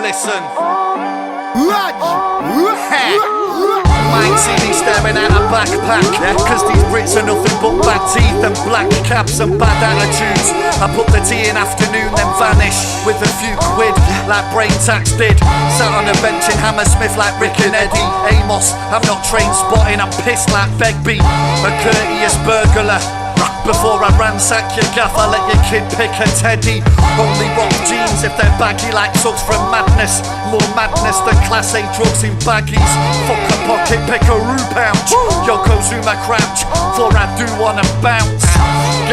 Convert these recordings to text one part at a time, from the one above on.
Listen. Radj! Might see me staring at a backpack, cause these Brits are nothing but bad teeth and black cabs and bad attitudes. I put the tea in afternoon, then vanish with a few quid, like brain tax did. Sat on a bench in Hammersmith like Rick and Eddie. AMOS, I'm not train spotting, I'm pissed like Begbie. A courteous burglar. Before I ransack your gaff, I let your kid pick a teddy. Only rock jeans if they're baggy like sucks from madness. More madness than class A drugs in baggies. Fuck a pocket, pick a roo pouch. Yokozuna crouch, for I do wanna bounce.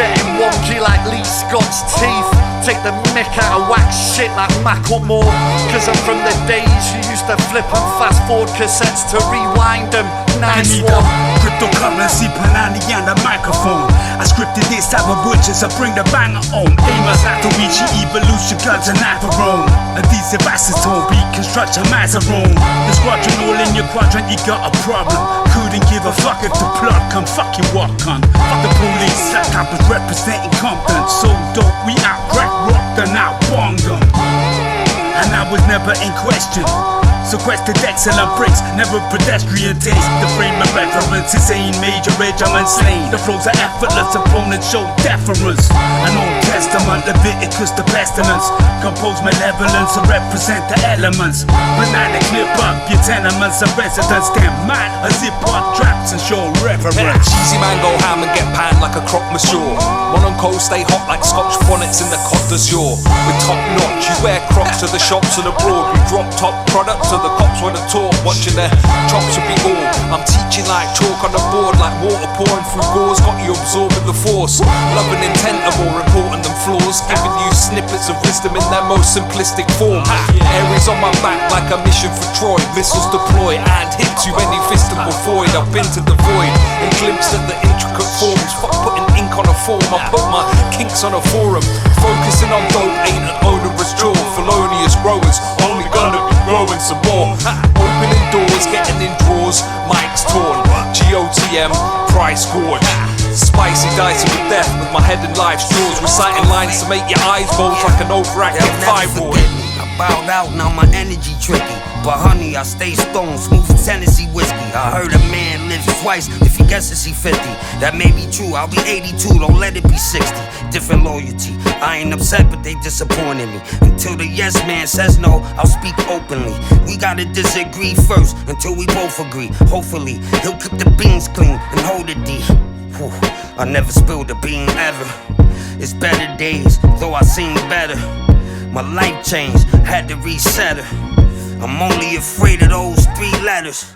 Getting wonky like Lee Scott's teeth. Take the mick out of wax shit like Macklemore. Cause I'm from the days you used to flip and fast forward cassettes to rewind them. Nice one. Cryptocurrency, Panani and the microphone. I scripted this type of butchers, I bring the banger home. AMOS, Zatoichi, Evolucian, guns and Navarone. Adhesive acetone, reconstruction, Mazarone. The squadron all in your quadrant, you got a problem. Couldn't give a fuck if the plot come fucking walk on. Fuck the police, that type is representing Compton. So dope, we out crack rock, then out bong them. And I was never in question. Sequestered excellent bricks, never pedestrian taste. The frame of reference is ain't major regiment slain. The flows are effortless, opponents show deference. An Old Testament, Leviticus, the pestilence. Compose malevolence to represent the elements. Banana clip up your tenements and residents. Damn mad, a zip-up traps and show reverence. Cheesy man go ham and get panned like a Croque Monsieur. Monaco stay hot like Scotch bonnets in the Côte d'Azur. With top notch, you wear Crocs to the shops and abroad. We drop top products to the cops wanna talk, watching their chops will be all. I'm teaching like chalk on the board, like water pouring through gauze, got you absorbing the force. Love and intent are more important than flaws, giving you snippets of wisdom in their most simplistic form. Aries on my back like a mission for Troy, missiles deploy and hit too many fistable void. I've been to the void and glimpsed at the intricate forms. Fuck putting ink on a form, I put my kinks on a forum. Focusing on dope ain't an onerous chore. Felonious growers only gonna be growing some more. Opening doors, getting in drawers, mics torn. GOTM, price gorge. Spicy dicing with death with my head in life's jaws. Reciting lines to make your eyes bulge like an overactive fibroid. I bowed out, now my energy tricky. But honey, I stay stoned, smooth Tennessee whiskey. I heard a man lives twice if he guesses he 50. That may be true, I'll be 82, don't let it be 60. Different loyalty, I ain't upset but they disappointed me. Until the yes man says no, I'll speak openly. We gotta disagree first until we both agree. Hopefully, he'll keep the beans clean and hold it deep. Whew, I never spilled a bean ever. It's better days, though I seem better. My life changed, had to reset her. I'm only afraid of those 3 letters.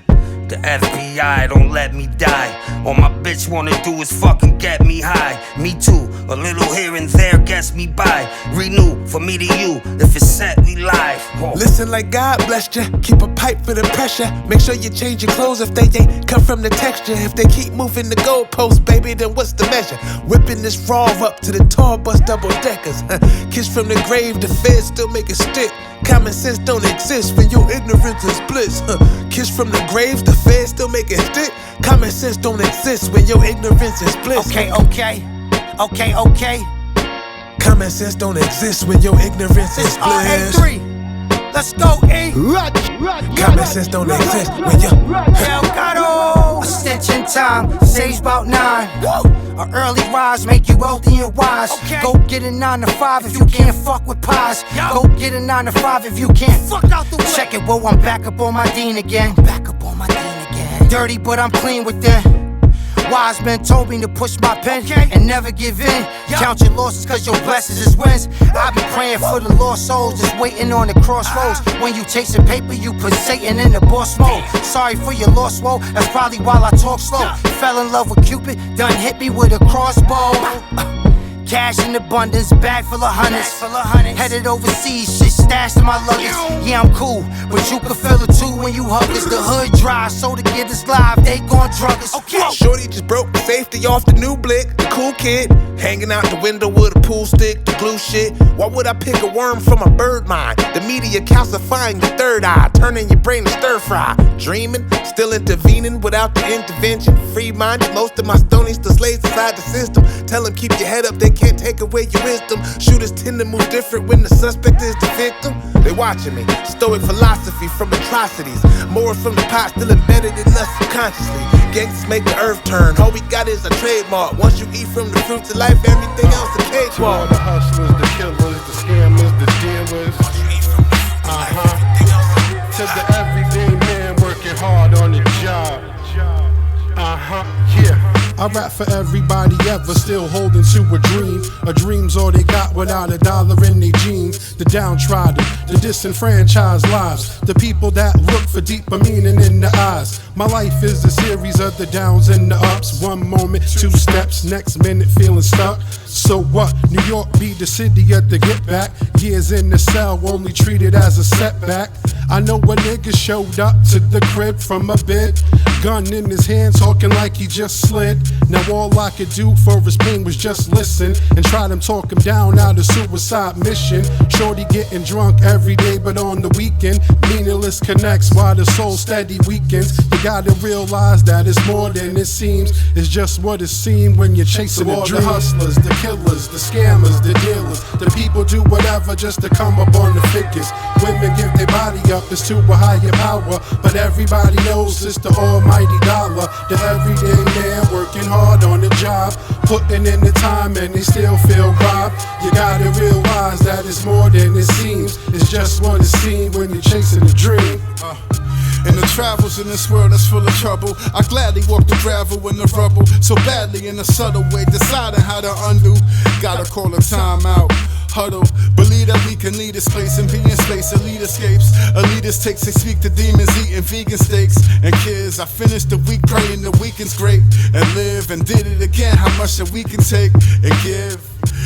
The FBI don't let me die. All my bitch wanna do is fucking get me high. Me too, a little here and there gets me by. Renew, from me to you, if it's set, we live. Whoa. Listen like God blessed ya, keep a pipe for the pressure. Make sure you change your clothes if they ain't cut from the texture. If they keep moving the goalposts, baby, then what's the measure? Whipping this raw up to the tall bus double deckers. Kiss from the grave, the feds still make it stick. Common sense don't exist when your ignorance is bliss. Kiss from the grave, the feds still make it stick. Common sense don't exist when your ignorance is bliss. Okay. Common sense don't exist when your ignorance is bliss. RA3, let's go, E. Common sense don't exist when you A stitch in time, saves about 9. An early rise make you wealthy and wise. Go get a 9 to 5 if you can't fuck with pies. Go get a 9 to 5 if you can't fuck out the way. Check it, whoa, I'm back up on my Dean again. Dirty, but I'm clean with that. Wise men told me to push my pen and never give in. Count your losses cause your blessings is wins. I be praying for the lost souls just waiting on the crossroads. When you chasing paper, you put Satan in the boss mode. Sorry for your lost woe, that's probably while I talk slow. Fell in love with Cupid, done hit me with a crossbow. Cash in abundance, bag full of hundreds. Headed overseas, shit stashed in my luggage. Yeah, I'm cool, but you can feel it too when you hug us. The hood dry, so to get us live, they gon' drug us. Shorty just broke the safety off the new blick. The cool kid, hanging out the window with a pool stick, the glue shit. Why would I pick a worm from a bird mind? The media calcifying your third eye, turning your brain to stir fry. Dreaming, still intervening without the intervention. Free-minded, most of my stonies still slaves inside the system. Tell them keep your head up, they can't take away your wisdom. Shooters tend to move different when the suspect is the victim. system? They watching me. Stoic philosophy from atrocities. More from the pot still embedded in us subconsciously. Gangsters make the earth turn. All we got is a trademark. Once you eat from the fruits of life, everything else a cakewalk. To all the hustlers, the killers, the scammers, the dealers. To the everyday man working hard on the job. Yeah. I rap for everybody ever still holding to a dream. A dream's all they got without a dollar in their jeans. The downtrodden, the disenfranchised lives. The people that look for deeper meaning in the eyes. My life is a series of the downs and the ups. One moment, 2 steps, next minute feeling stuck. So what? New York be the city of the get back. Years in the cell, only treated as a setback. I know a nigga showed up to the crib from a bed, gun in his hand, talking like he just slid. Now all I could do for his pain was just listen and try to talk him down out of suicide mission. Shorty getting drunk every day, but on the weekend, meaningless connects while the soul steady weakens. You gotta realize that it's more than it seems. It's just what it seems when you're chasing a dream. The hustlers, the killers, the scammers, the dealers. The people do whatever just to come up on the figures. Women give their body up, it's to a higher power, but everybody knows it's the almighty dollar. The everyday man working hard on the job, putting in the time and they still feel robbed. You gotta realize that it's more than it seems. It's just what it seems when you're chasing a dream. In the travels in this world that's full of trouble, I gladly walk the gravel in the rubble, so badly in a subtle way, deciding how to undo. Gotta call a time out. Huddle, believe that we can lead this place and be in space. Elite escapes, elitist takes, they speak to demons eating vegan steaks. And kids, I finished the week praying the weekend's great and live and did it again. How much that we can take and give.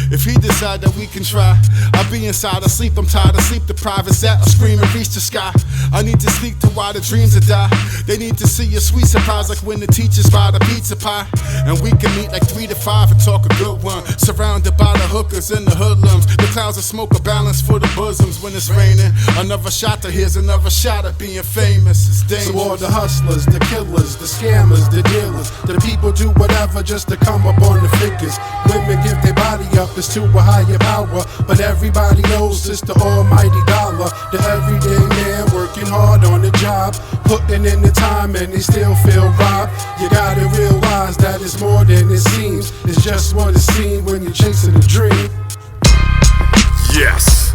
If he decide that we can try, I'll be inside asleep. I'm tired of sleep deprived. Is that a scream and reach the sky? I need to speak to why the dreams are die. They need to see a sweet surprise, like when the teachers buy the pizza pie. And we can meet like 3 to 5 and talk a good one. Surrounded by the hookers and the hoodlums. The clouds of smoke are balanced for the bosoms when it's raining. Another shot to here's another shot at being famous. It's dangerous. So all the hustlers, the killers, the scammers, the dealers. The people do whatever just to come up on the figures. Women give their body up, it's to a higher power, but everybody knows it's the almighty dollar. The everyday man working hard on the job, putting in the time and they still feel robbed. You gotta realize that it's more than it seems. It's just what it seems when you're chasing a dream. Yes,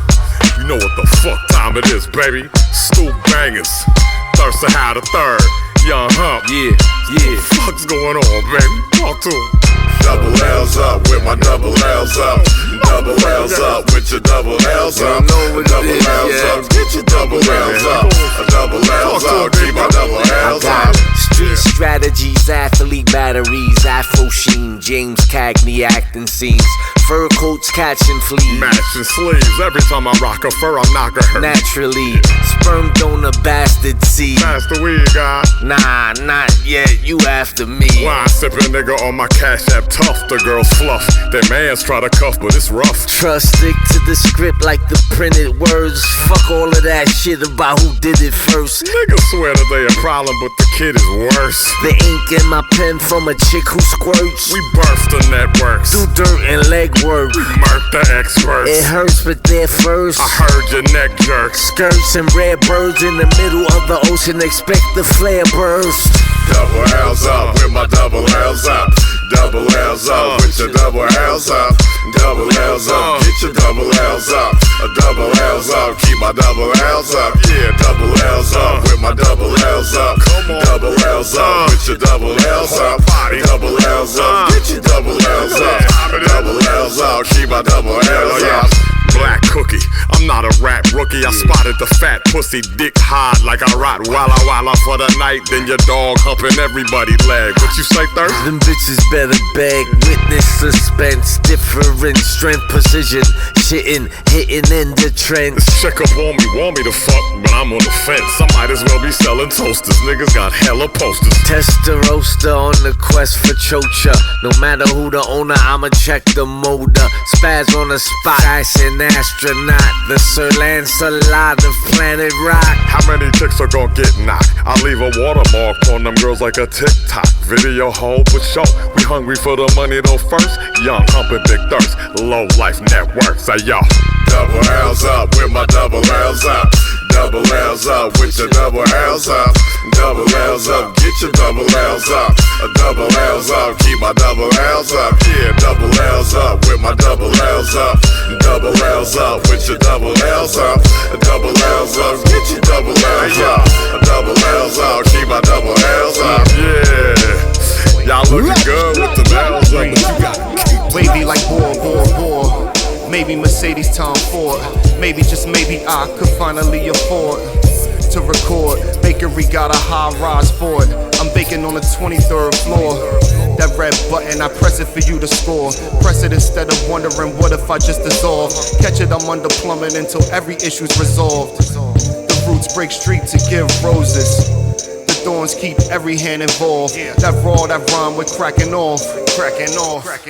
you know what the fuck time it is, baby. Stoop bangers, Thirstin Howl the third, Young Hump. Yeah. What the fuck's going on, baby? Talk to him. Double L's up with my double L's up. Double L's up with your double L's up. Double L's up, get your double L's up. Double L's up, keep my double L's up. Street strategies, athlete batteries, Afro Sheen, James Cagney acting scenes, fur coats catching fleas, matching sleeves. Every time I rock a fur, I knock her. Naturally, sperm donor bastard seed. Pass the weed, guy. Nah, not yet. You after me. Wine sipping nigga on my Cash App tough. The girls fluff. Their mans try to cuff, but it's rough. Trust, stick to the script like the printed words. Fuck all of that shit about who did it first. Niggas swear that they a problem, but the kid is worse. The ink in my pen from a chick who squirts. We burst the networks. Do dirt and leg work. We murk the experts. It hurts, but they're first. I heard your neck jerk. Skirts and red birds in the middle of the ocean. Expect the flare burst. Double L's up with my double L's up. Double L's up with your double L's up. Double L's up, get your double L's up. A double L's up, keep my double L's up. Yeah, double L's up with my double L's up. Double L's up with your double L's up. Double L's up, get your double L's up. Double L's up, keep my double L's up. Black cookie, I'm not a rap rookie. I spotted the fat pussy dick hard like I rot walla walla for the night. Then your dog humping everybody's leg. What you say, Thirst? Them bitches better beg. Witness suspense, different strength, precision. Shitting, hitting in the trench. This chick up on me, want me to fuck, but I'm on the fence. I might as well be selling toasters. Niggas got hella posters. Test the roaster on the quest for chocha. No matter who the owner, I'ma check the motor. Spaz on the spot, ice and astronaut. The Sir Lancelot of Planet Rock. How many chicks are gon' get knocked? I leave a watermark on them girls like a TikTok video hole for show. We hungry for the money though first. Young Hump and Big Thirst, low life network. Say yo. Double L's up with my double L's up with your double L's up. Double L's up, get your double L's up. A double L's up, keep my double L's up. Yeah, double L's up with my double L's up. Double L's up with your double L's up. A double L's up, get your double L's up. A double L's up, keep my double L's up. Yeah, y'all looking good with the L's up, but you got wavy like bore. Maybe Mercedes Tom Ford. Maybe, just maybe I could finally afford to record. Bakery got a high rise for it. I'm baking on the 23rd floor. That red button, I press it for you to score. Press it instead of wondering what if I just dissolve. Catch it, I'm under plumbing until every issue's resolved. The roots break street to give roses. The thorns keep every hand involved. That raw, that rhyme with cracking off.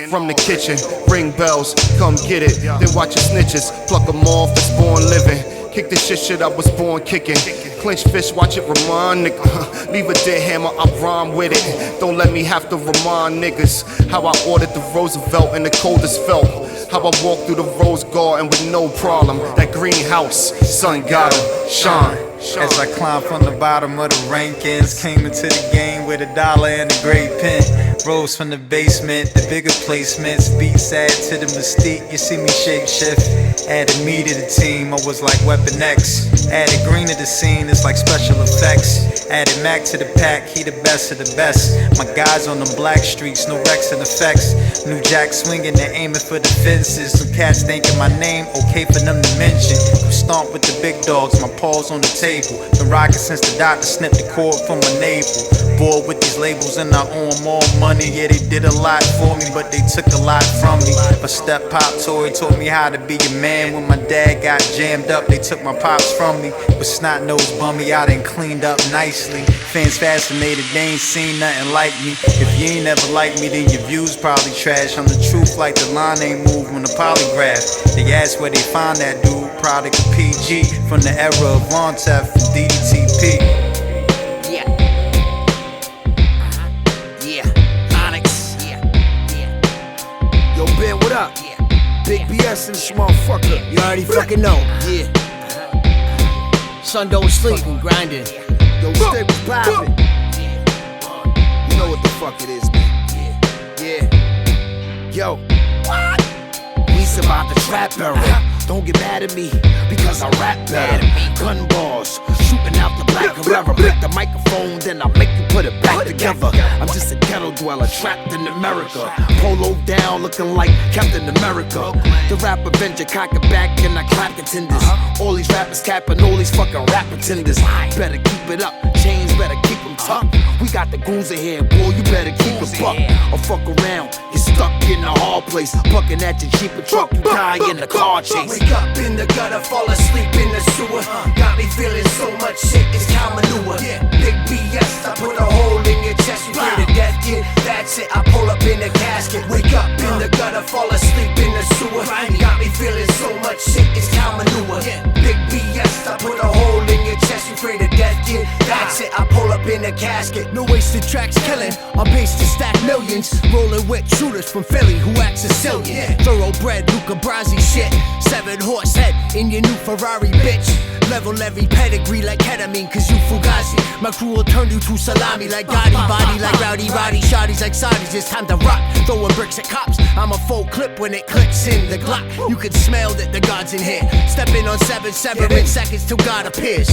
From the kitchen, ring bells, come get it. Then watch your snitches, pluck them off, it's born living. Kick the shit I was born kicking. Clinch fish, watch it remind nigga. Leave a dead hammer, I rhyme with it. Don't let me have to remind niggas how I ordered the Roosevelt in the coldest felt. How I walked through the Rose Garden with no problem. That greenhouse, sun got him, shine. As I climbed from the bottom of the rankings, came into the game with $1 and a great pen. Rose from the basement, the bigger placements. Beats add to the mystique, you see me shape shift. Added me to the team, I was like Weapon X. Added green to the scene, it's like special effects. Added Mac to the pack, he the best of the best. My guys on them black streets, no Rex and effects. New Jack swinging and aiming for the fences. Some cats thinking my name, okay for them to mention. Stomp with the big dogs, my paws on the table. Been rocking since the doctor snipped the cord from my navel. Bored with these labels and I owe them all money. Yeah, they did a lot for me, but they took a lot from me. My step pop toy taught me how to be a man. When my dad got jammed up, they took my pops from me. But snot nose bummy, I done cleaned up nicely. Fans fascinated, they ain't seen nothing like me. If you ain't never liked me, then your views probably trash. I'm the truth like the line ain't moved on the polygraph. They asked where they find that dude, product of PG. From the era of Montef from DDTP. Onyx. Yo, Ben, what up? Big BS in this motherfucker. You already fucking know. Son don't sleep, I'm grinding. Yo, stay poppin'. You know what the fuck it is, man. Yo. We survived the trap era. Don't get mad at me, because I rap better. Gun balls, shooting out the black Carrera. Break the microphone, then I'll make you put it back together. I'm just a ghetto dweller, trapped in America. Polo down, looking like Captain America. The rap Avenger, cock it back, and I clap contenders. All these rappers capping, all these fucking rap pretenders. Better keep it up, chains better keep them tucked. We got the goons in here, boy, you better keep it buck. Or fuck around, get stuck in a hard place. Bucking at your cheaper truck, you die in the car chase. Wake up in the gutter, fall asleep in the sewer. Got me feeling so much shit, it's cow manure. Big BS, I put a hole in your chest, you pray to death, yeah, that's it, I pull up in the casket. Wake up in the gutter, fall asleep in the sewer. Got me feeling so much shit, it's cow manure. Big BS, I put a hole in your chest, you pray to death, yeah, that's it, I pull up in the casket. No wasted tracks killing, I'm based to stack millions. Rolling with shooters from Philly who act Sicilian. Thoroughbred Luca Brasi shit. 7-horse head in your new Ferrari, bitch. Level every pedigree like ketamine, cause you Fugazi. My crew will turn you to salami like Gotti. Body like Rowdy Roddy. Shotties like Saudis, it's time to rock. Throwing bricks at cops, I'm a full clip when it clicks in the Glock. You can smell that the God's in here. Stepping on 7-7 in seconds till God appears.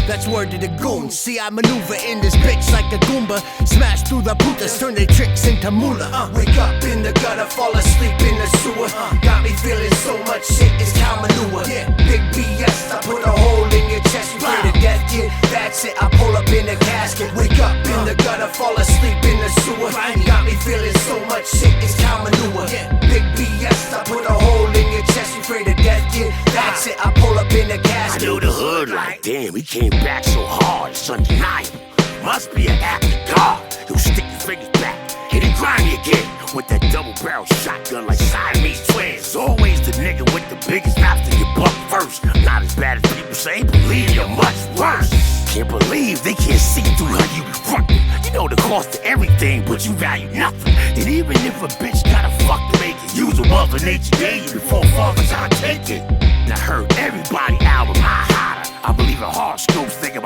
That's word to the goons. See, I maneuver in this bitch like a Goomba. Smash through the putas, turn their tricks into moolah. Wake up in the gutter, fall asleep in the sewer. Got me feeling so much shit, it's cow manure. Big BS, I put a hole in your chest, you pray to death, yeah, that's it, I pull up in the casket. Wake up in the gutter, fall asleep in the sewer. Got me feeling so much shit, it's cow manure. Big BS, I put a hole in your chest, you pray to death, yeah, that's it, I pull up in the casket. I know the hood like, damn, he came back so hard, it's undeniable. Must be an act of God. He'll stick your fingers back and he grind you again with that double-barrel shotgun like Siamese twins. Always the nigga with the biggest raps to your buck first. Not as bad as people say, believe you're much worse. Can't believe they can't see through how you be frontin'. You know the cost of everything, but you value nothing. And even if a bitch gotta fuck to make it, use a Mother Nature gave you before father time take it. And I heard everybody album high hotter. I believe in horoscopes, thinking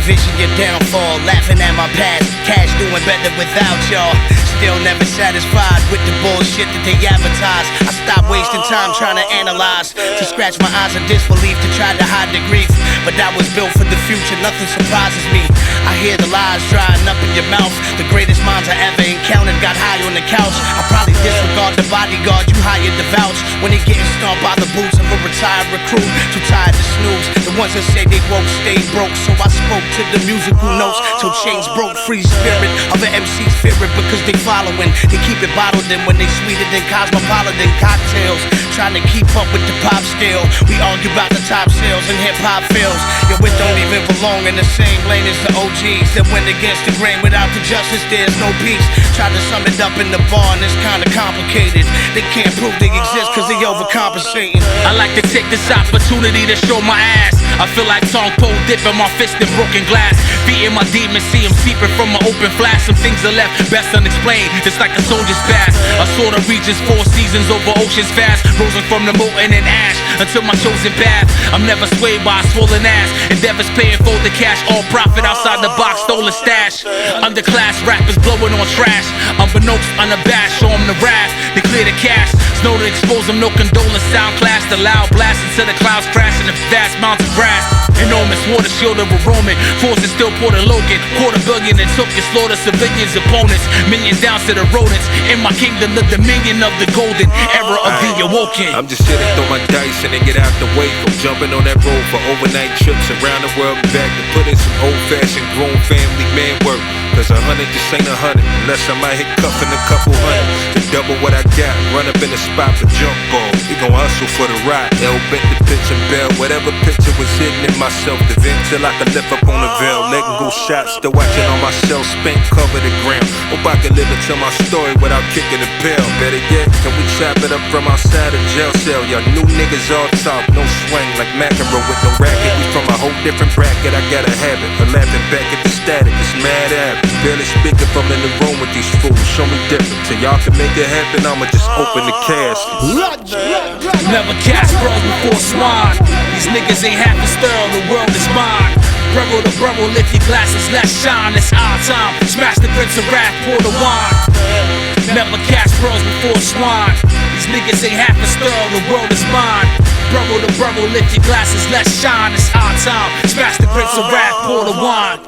envision your downfall, laughing at my past. Cash doing better without y'all. Still never satisfied with the bullshit that they advertise. I stopped wasting time trying to analyze, to scratch my eyes in disbelief, to try to hide the grief. But that was built for the future, nothing surprises me. I hear the lies drying up in your mouth. The greatest minds I ever encountered got high on the couch. I probably disregard the bodyguard you hired to vouch when they getting stomped by the boots of a retired recruit. Too tired to snooze, the ones that say they won't stay broke. So I spoke to the musical notes till chains broke. Free spirit of an MC's spirit because they following. They keep it bottled in when they sweeter than cosmopolitan cocktails. Trying to keep up with the pop scale. We argue about the top sales and hip hop fails. Yo, it don't even belong in the same lane as the OGs that went against the grain. Without the justice, there's no peace. Try to sum it up in the bar and it's kinda complicated. They can't prove they exist cause they overcompensating. I like to take this opportunity to show my ass. I feel like Tong Po dipping my fist in broken glass. Beating my demons, see them seeping from my open flash. Some things are left best unexplained, just like a soldier's past. I saw the regions 4 seasons over oceans fast. Rosing from the molten and ash until my chosen path. I'm never swayed by a swollen ass. Endeavors paying for the cash, all profit outside the box, stolen stash. Underclass rappers blowing on trash. Unbeknownst, unabashed, show them the wrath. They clear the cash, snow to expose them, no condolence. Sound class, the loud blast until the clouds crash in the vast mountain grass. Enormous water shield of a Roman. Forces still Puerto Logan. $250 million and took and slaughter civilians, opponents. Millions down to the rodents. In my kingdom, the dominion of the golden era of the awoken. I'm just here to throw my dice and then get out the way from jumping on that road for overnight trips around the world and back to put in some old-fashioned grown family man work. Cause 100 just ain't 100 unless I might hit cuffin' a couple hundred. To double what I got, run up in the spot for jump ball. We gon' hustle for the ride. L bet the pitch and bell. Whatever picture was hidden in myself, the vent till I could lift up on the veil. Letting go shots, still watching on myself, spent cover the ground. Hope I can live and tell my story without kicking the bell. Better yet, can we chop it up from outside the jail cell? Y'all new niggas all talk, no swing like Macaro with no racket. We from a whole different bracket, I got a habit of laughing back at the static. It's mad at me. Barely speaking from in the room with these fools. Show me different. Till y'all can make it happen, I'ma just open the casket. Never cast bros before swine. These niggas ain't half as thorough, the world is mine. Brother to brother, lift your glasses, let's shine. It's our time. Smash the prince of wrath, pour the wine. Never cast bros before swine. These niggas ain't half as thorough, the world is mine. Brother to brother, lift your glasses, let's shine. It's our time. Smash the prince of wrath, pour the wine.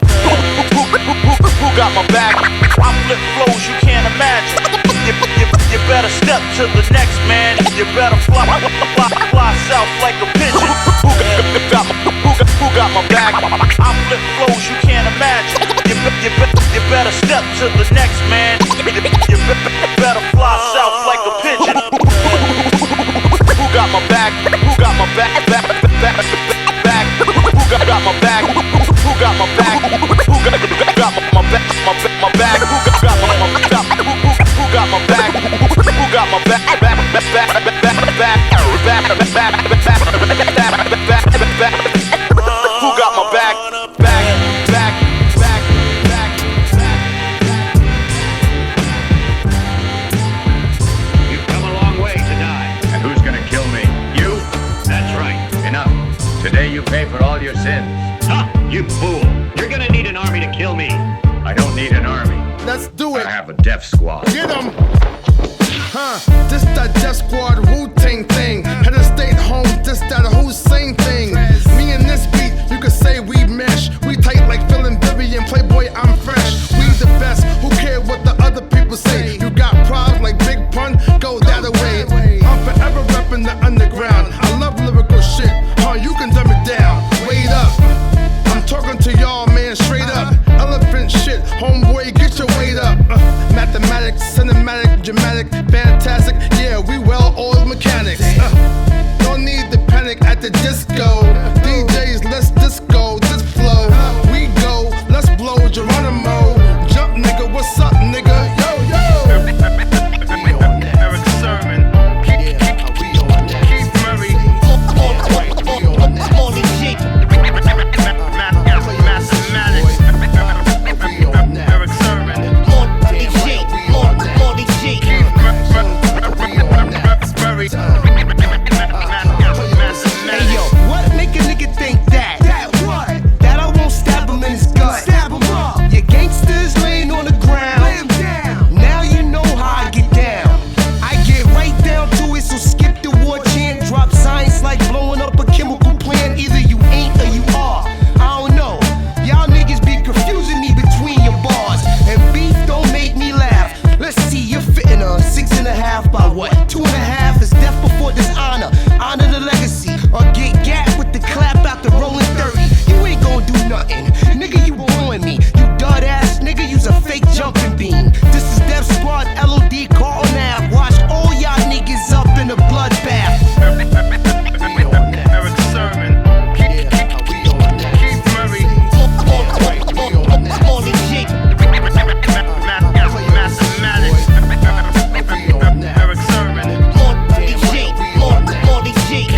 Who got my back? I flip flows you can't imagine. You better step to the next man. You better fly south like a pigeon. Who got my back? I flip flows you can't imagine. You better step to the next man. You better fly south like a pigeon. Who got my back? Who got my back? Who got my back? Who got my back? Who got my back? My back. Who got my back? Who got my back? Who got my back? Who got my back? You've come a long way to die. And who's gonna kill me? You? That's right. Enough. Today you pay for all your sins. Ha! You fool! You're gonna need an army to kill me. I don't need an army. Let's do it. I have a death squad. Get 'em! This that Death Squad Wu-Tang thing. Head of state home, this that Hussein thing. Me and this beat, you could say we mesh. We tight like Phil and Billy and Playboy, I'm fresh. We the best, who care what the other people say? You got problems like Big Pun, go that away. I'm forever repping the underground. I love lyrical shit, you can dumb it down. Wait up, I'm talking to y'all, man, straight up. Elephant shit, homeboy, get your weight up. Mathematics, cinematic, dramatic, fantastic. Yeah, we well oiled mechanics. Now what? 2.5 is death before dishonor. Honor the legacy, or get gapped with the clap out the rolling 30. You ain't gon' do nothing, nigga. You blowing me. You dud ass nigga. Use a fake jumping beam. This is Death Squad. LOD call now. Watch all y'all niggas up in a bloodbath. Eric Sermon. Keith Murray. Molly Jake. Mathematics. Eric Sermon. Molly Jake. Molly Jake.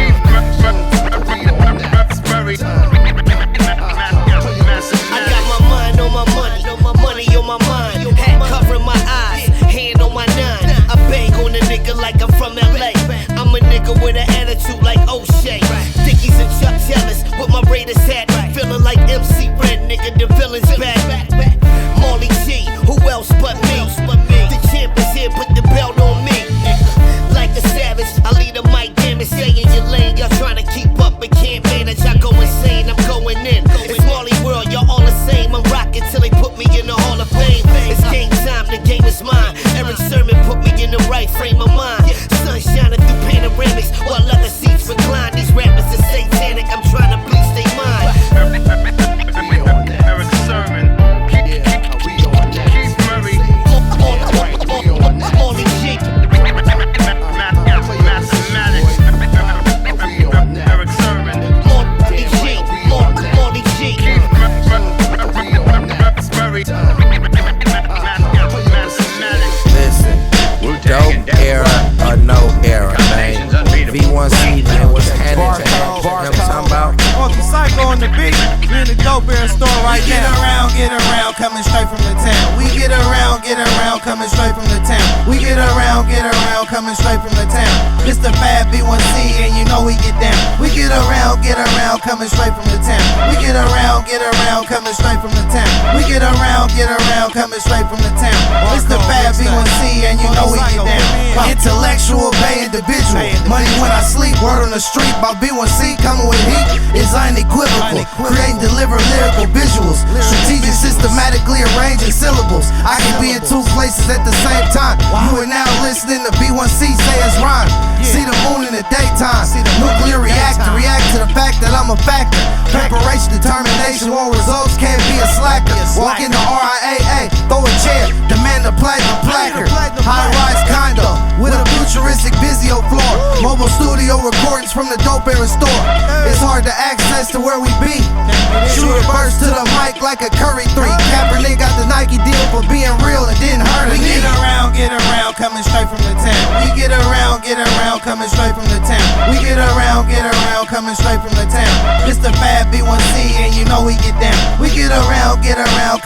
I got my mind on my money, money on my mind. Hat covering my eyes, hand on my nine. I bang on a nigga like I'm from LA. I'm a nigga with an attitude like O'Shea. Dickies and Chuck Taylors with my Raiders hat. Feeling like MC Red, nigga, the villain's back. Molly G, who else but me? The champ is here, put the belt on me. Like a savage, I lead a mic damage. Stay in your lane, y'all trying to keep up but can't manage. I go insane, I'm going in. It's Molly World, y'all all the same. I'm rocking till they put me in the Hall of Fame. It's game time, the game is mine. Eric Sermon put me in the right frame of mind. Sun shining through panoramics while other seats recline. These rappers are satanic, I'm trying to bleach their mind. Eric Sermon. Keith Murray. Molly Jake. Mathematics. Eric Sermon. Molly Jake. Molly Jake. Listen, dope era or no era, man. V1C, man, what's happening? You know what I'm talking about? Funky Psycho on the beat. We in the dope bear store right now. Get around, coming straight from the town. We get around, coming straight from the town. We get around, coming straight from the town. It's the bad B1C, and you know we get down. We get around, coming straight from the town. We get around, coming straight from the town. We get around, coming straight from the town. It's the bad B1C, and you know we get down. Intellectual, bay individual. Money when I sleep, word on the street about B1C coming with heat is unequivocal. Create and deliver lyrical visuals. Strategic, systematically arranging syllables. I can be in two places at the same time. You are now listening to B1C say it's rhyme. See the moon in the daytime. Nuclear reactor, react to the fact that I'm a factor. Preparation, determination, want results, can't be a slacker. Walk in the RIAA, throw a chair, demand a platinum placard. High-rise condo with a futuristic Vizio floor. Mobile studio recordings from the dope era store. It's hard to access to where we be. Shoot a burst to the mic like a Curry 3. Kaepernick got the Nike deal for being real, it didn't hurt a knee. Get around, coming straight from the town. We get around, coming straight from the town. We get around, coming straight from the town. It's the bad B1C, and you know we get down. We get around,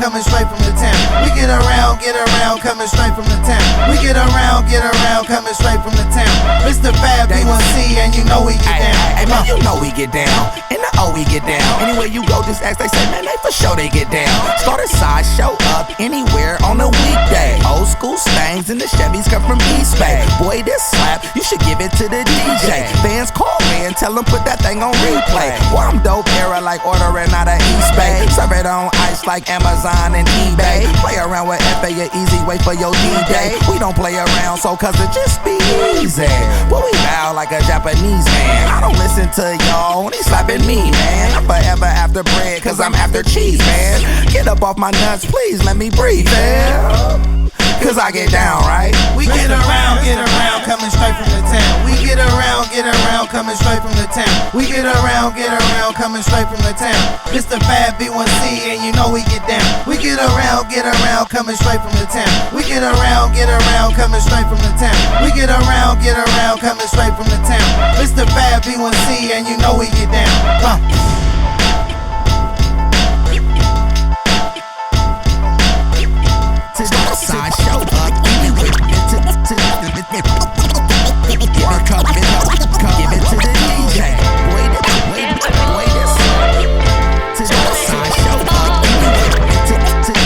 coming straight from the town. We get around, coming straight from the town. We get around, coming straight from the town. It's the bad B1C, and you know we get down. Hey man, you know we get down. In the O we get down. Anywhere you go, just ask. They say, man, they for sure they get down. Start a side show up anywhere on a weekday. Old school Stangs and the Chevys come from East Bay. Boy, this slap, you should give it to the DJ. Fans call me and tell them put that thing on replay. Boy, I'm dope era like ordering out of East Bay. Serve it on ice like Amazon and eBay. Play around with FA, an easy way for your D-Day. We don't play around, so cause it just be easy. But we bow like a Japanese man. I don't listen to y'all, only slapping me, man. I'm forever after bread, cause I'm after cheese, man. Get up off my nuts, please let me breathe, man. Cause I get down, right? We get around, coming straight from the town. We get around, coming straight from the town. We get around, coming straight from the town. It's the bad B1C, and you know we get down. We get around, coming straight from the town. We get around, coming straight from the town. We get around, coming straight from the town. It's the bad B1C, and you know we get down. Side show up anyway. Give it to the DJ. Wait this. To the side show up anyway. Give it to the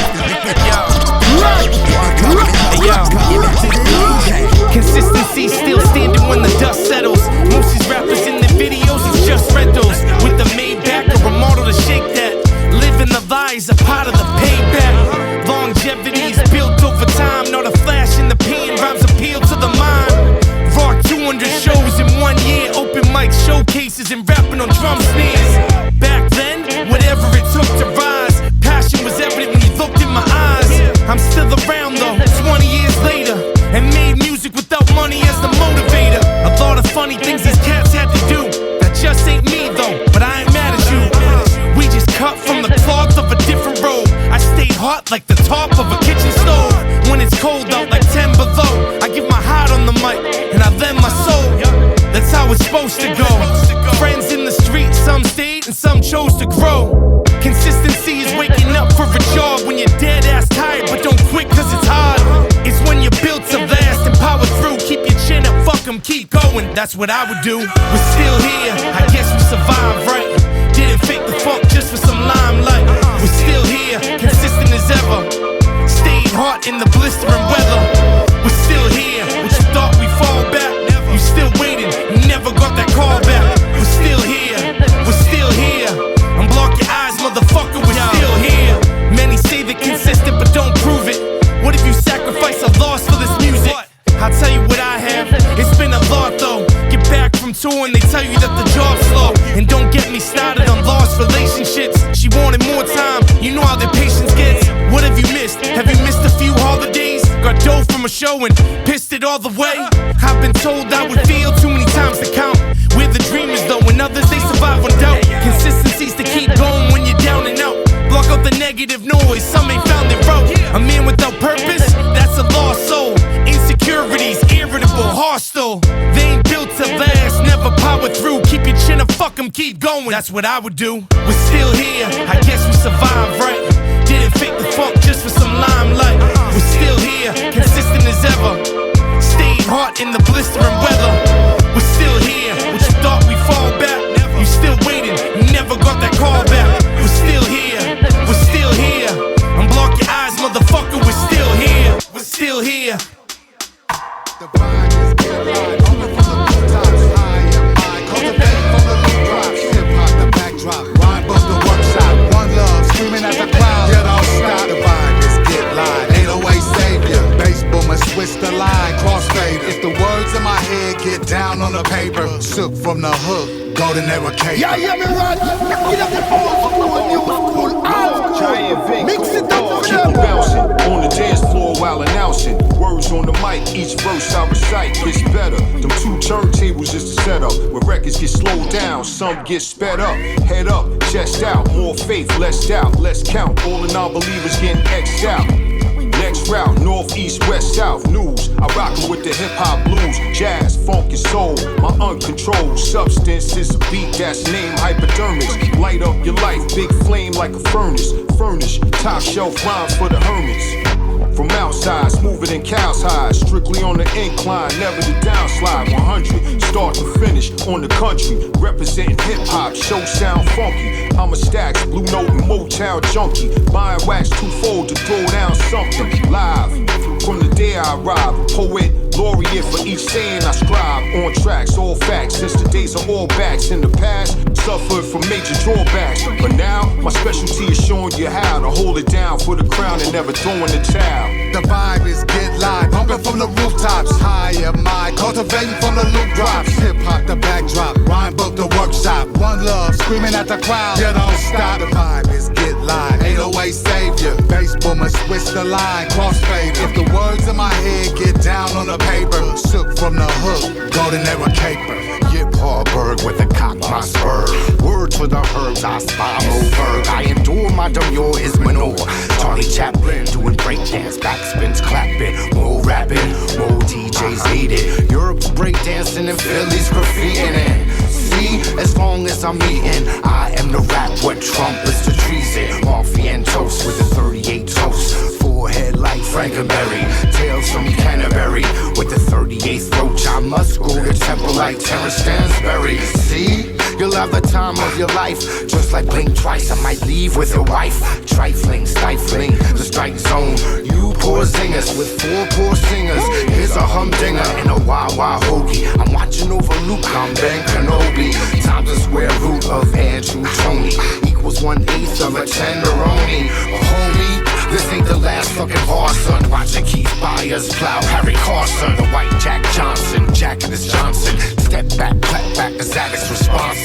DJ. Consistency still standing when the dust settles. Most these rappers in their videos is just rentals. With the Maybach or a model to shake that. Living the vibes, a part of the payback. Longevity's built over time, not a flash in the pan. Rhymes appeal to the mind. cases and rapping on drum snares. Back then, whatever it took to rise, passion was evident when you looked in my eyes. I'm still around though, 20 years later, and made music without money as the motivator. A lot of funny things these cats had to do, that just ain't me though, but I ain't mad at you. We just cut from the cloth of a different robe. I stay hot like the top of a kitchen stove. When it's cold out like 10 below, I give my heart on the mic, and I lend my soul. That's how it's supposed to go. Friends in the street, some stayed and some chose to grow. Consistency is waking up for a job when you're dead ass tired, but don't quit cause it's hard. It's when you're built to last and power through. Keep your chin up, fuck 'em, keep going, that's what I would do. We're still here, I guess we survived right. Didn't fake the funk just for some limelight. We're still here, consistent as ever. Stayed hot in the blistering weather. We're still here, what you thought we fall back? You still waiting, you never got that call back. We're still here, we're still here. Unblock your eyes, motherfucker, we're still here. Many say they're consistent but don't prove it. What if you sacrifice a loss for this music? I'll tell you what I have, it's been a lot though. Get back from touring, they tell you that the job's slow. And don't get me started on lost relationships. She wanted more time, you know how their patience gets. What have you missed? Have you missed a few holidays? Got dough from a show and pissed it all the way. I've been told I would fail too many times to count. We're the dreamers though, and others they survive on doubt. Consistency's to keep going when you're down and out. Block out the negative noise, some ain't found their route. A man without purpose, that's a lost soul. Insecurities, irritable, hostile. They ain't built to last, never power through. Keep your chin up, fuck 'em, keep going, that's what I would do. We're still here, I guess we survived right. Didn't fake the funk just for some limelight. We're still here, consistent as ever. Stayed hot in the blistering weather. We're still here, what you thought we fall back? You still waiting, you never got that call back. We're still here, we're still here. Unblock your eyes, motherfucker, we're still here. We're still here. The vibe is get live, only from the rooftops. High and high, cultivate from the loop drops. Hip hop, the backdrop, rhyme bust the workshop. One love, screaming at the crowd. Yeah, don't stop. The vibe is get live, 808 savior. Bass boomer, switch the line, crossfade. If the words in my head get down on the paper, shook from the hook, golden era cake. Yeah, yeah, me Radj. Get up the old school, new school, out. Giant Vic, mix it up for keep them. bouncing on the dance floor while announcing words on the mic. Each verse I recite gets better. Them two turntables is the setup where records get slowed down, some get sped up. Head up, chest out, more faith, less doubt, let's count. All the non-believers getting X'd out. Next route, northeast, west, south, news. I rockin' with the hip-hop blues, jazz, funk and soul. My uncontrolled substance is a beat that's named hypodermics. Light up your life, big flame like a furnace. Furnish, top shelf rhymes for the hermits. From outside, smoother than cow's highs. Strictly on the incline, never the downslide. 100, start to finish on the country. Representing hip-hop, show sound funky. I'm a Stacks, Blue Note and Motown junkie. Buying wax twofold to throw down something. Live, from the day I arrive. Poet, laureate for each saying I scribe. On tracks, all facts, since the days of all backs. In the past, suffered from major drawbacks. But now, my specialty is showing you how to hold it down for the crown and never throwing the towel. The vibe is get live, bumping from the rooftops. High am I, cultivating from the loop drops. Hip hop, the backdrop, rhyme book, the workshop. One love, screaming at the crowd. Yeah, don't stop. The vibe is get live, 808 savior. Bass boomer, switch the line, crossfade. If the words in my head get down on the paper, shook from the hook, golden era caper. Yip Harburg with a cock my spur. Word to the herbs, I spy Moberg. I endure my demure is manure. Charlie Chaplin doing breakdance, backspins clapping, more rapping, more DJs needed. Europe's breakdancing and Philly's graffitiing it. See, as long as I'm eating, I am the rap what Trump is to treason. Mafia and toast with a 38 toast. Forehead like Frankenberry, tails from Canterbury. With the 38th roach, I must go to temple like Terrence Stansberry. See, you'll have the time of your life. Just like blink twice, I might leave with your wife. Trifling, stifling, the strike zone. You poor zingers with 4 poor singers. Here's a humdinger and a wah-wah hoagie. I'm watching over Luke, I'm Ben Kenobi. Times the square root of Andrew Tony equals 1/8 of a tenderoni. Homie, this ain't the last fucking horse, son. Watching Keith Byers plow Harry Carson. The white Jack Johnson, Jack and his Johnson. Step back, clap back, the Zagat's response.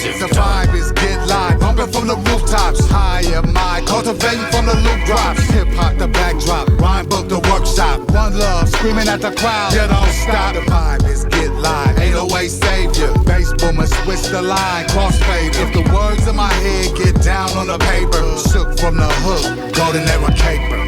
drops. Hip hop the backdrop, rhyme book the workshop. One love, screaming at the crowd. You don't stop. The vibe is get live. 808 savior. Bass boomer, switch the line. Crossfade. If the words in my head get down on the paper, shook from the hook, golden era caper.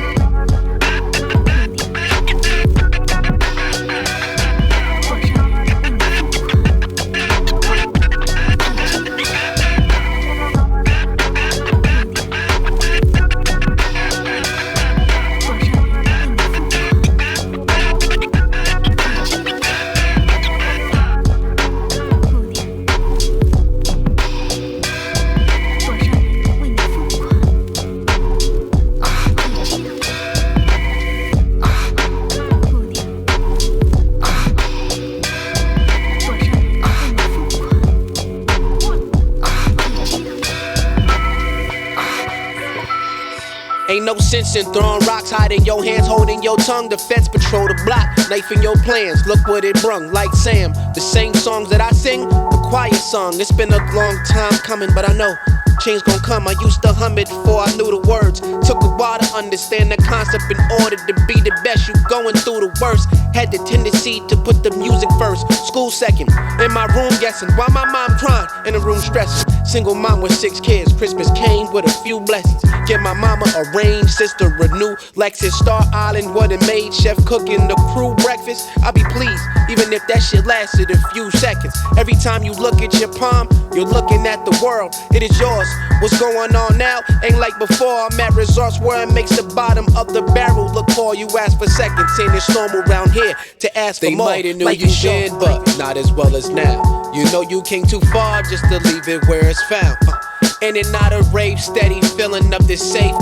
Ain't no sense in throwing rocks, hiding your hands, holding your tongue. The feds patrol the block, knifing your plans. Look what it brung, like Sam. The same songs that I sing, the quiet song. It's been a long time coming, but I know change gon' come. I used to hum it before I knew the words. Took a while to understand the concept in order to be the best. You going through the worst. Had the tendency to put the music first, school second. In my room guessing why my mom crying, in the room stressing. Single mom with 6 kids, Christmas came with a few blessings. Get my mama a range, sister a new Lexus. Starr Island, what it made, chef cooking the crew breakfast. I'll be pleased, even if that shit lasted a few seconds. Every time you look at your palm, you're looking at the world. It is yours. What's going on now ain't like before. I'm at resorts where it makes the bottom of the barrel look poor. You ask for seconds, and it's normal around here to ask for more. They might have knew like you then, but not as well as now. You know you came too far just to leave it where it's found. And it not a rave, steady filling up this safe.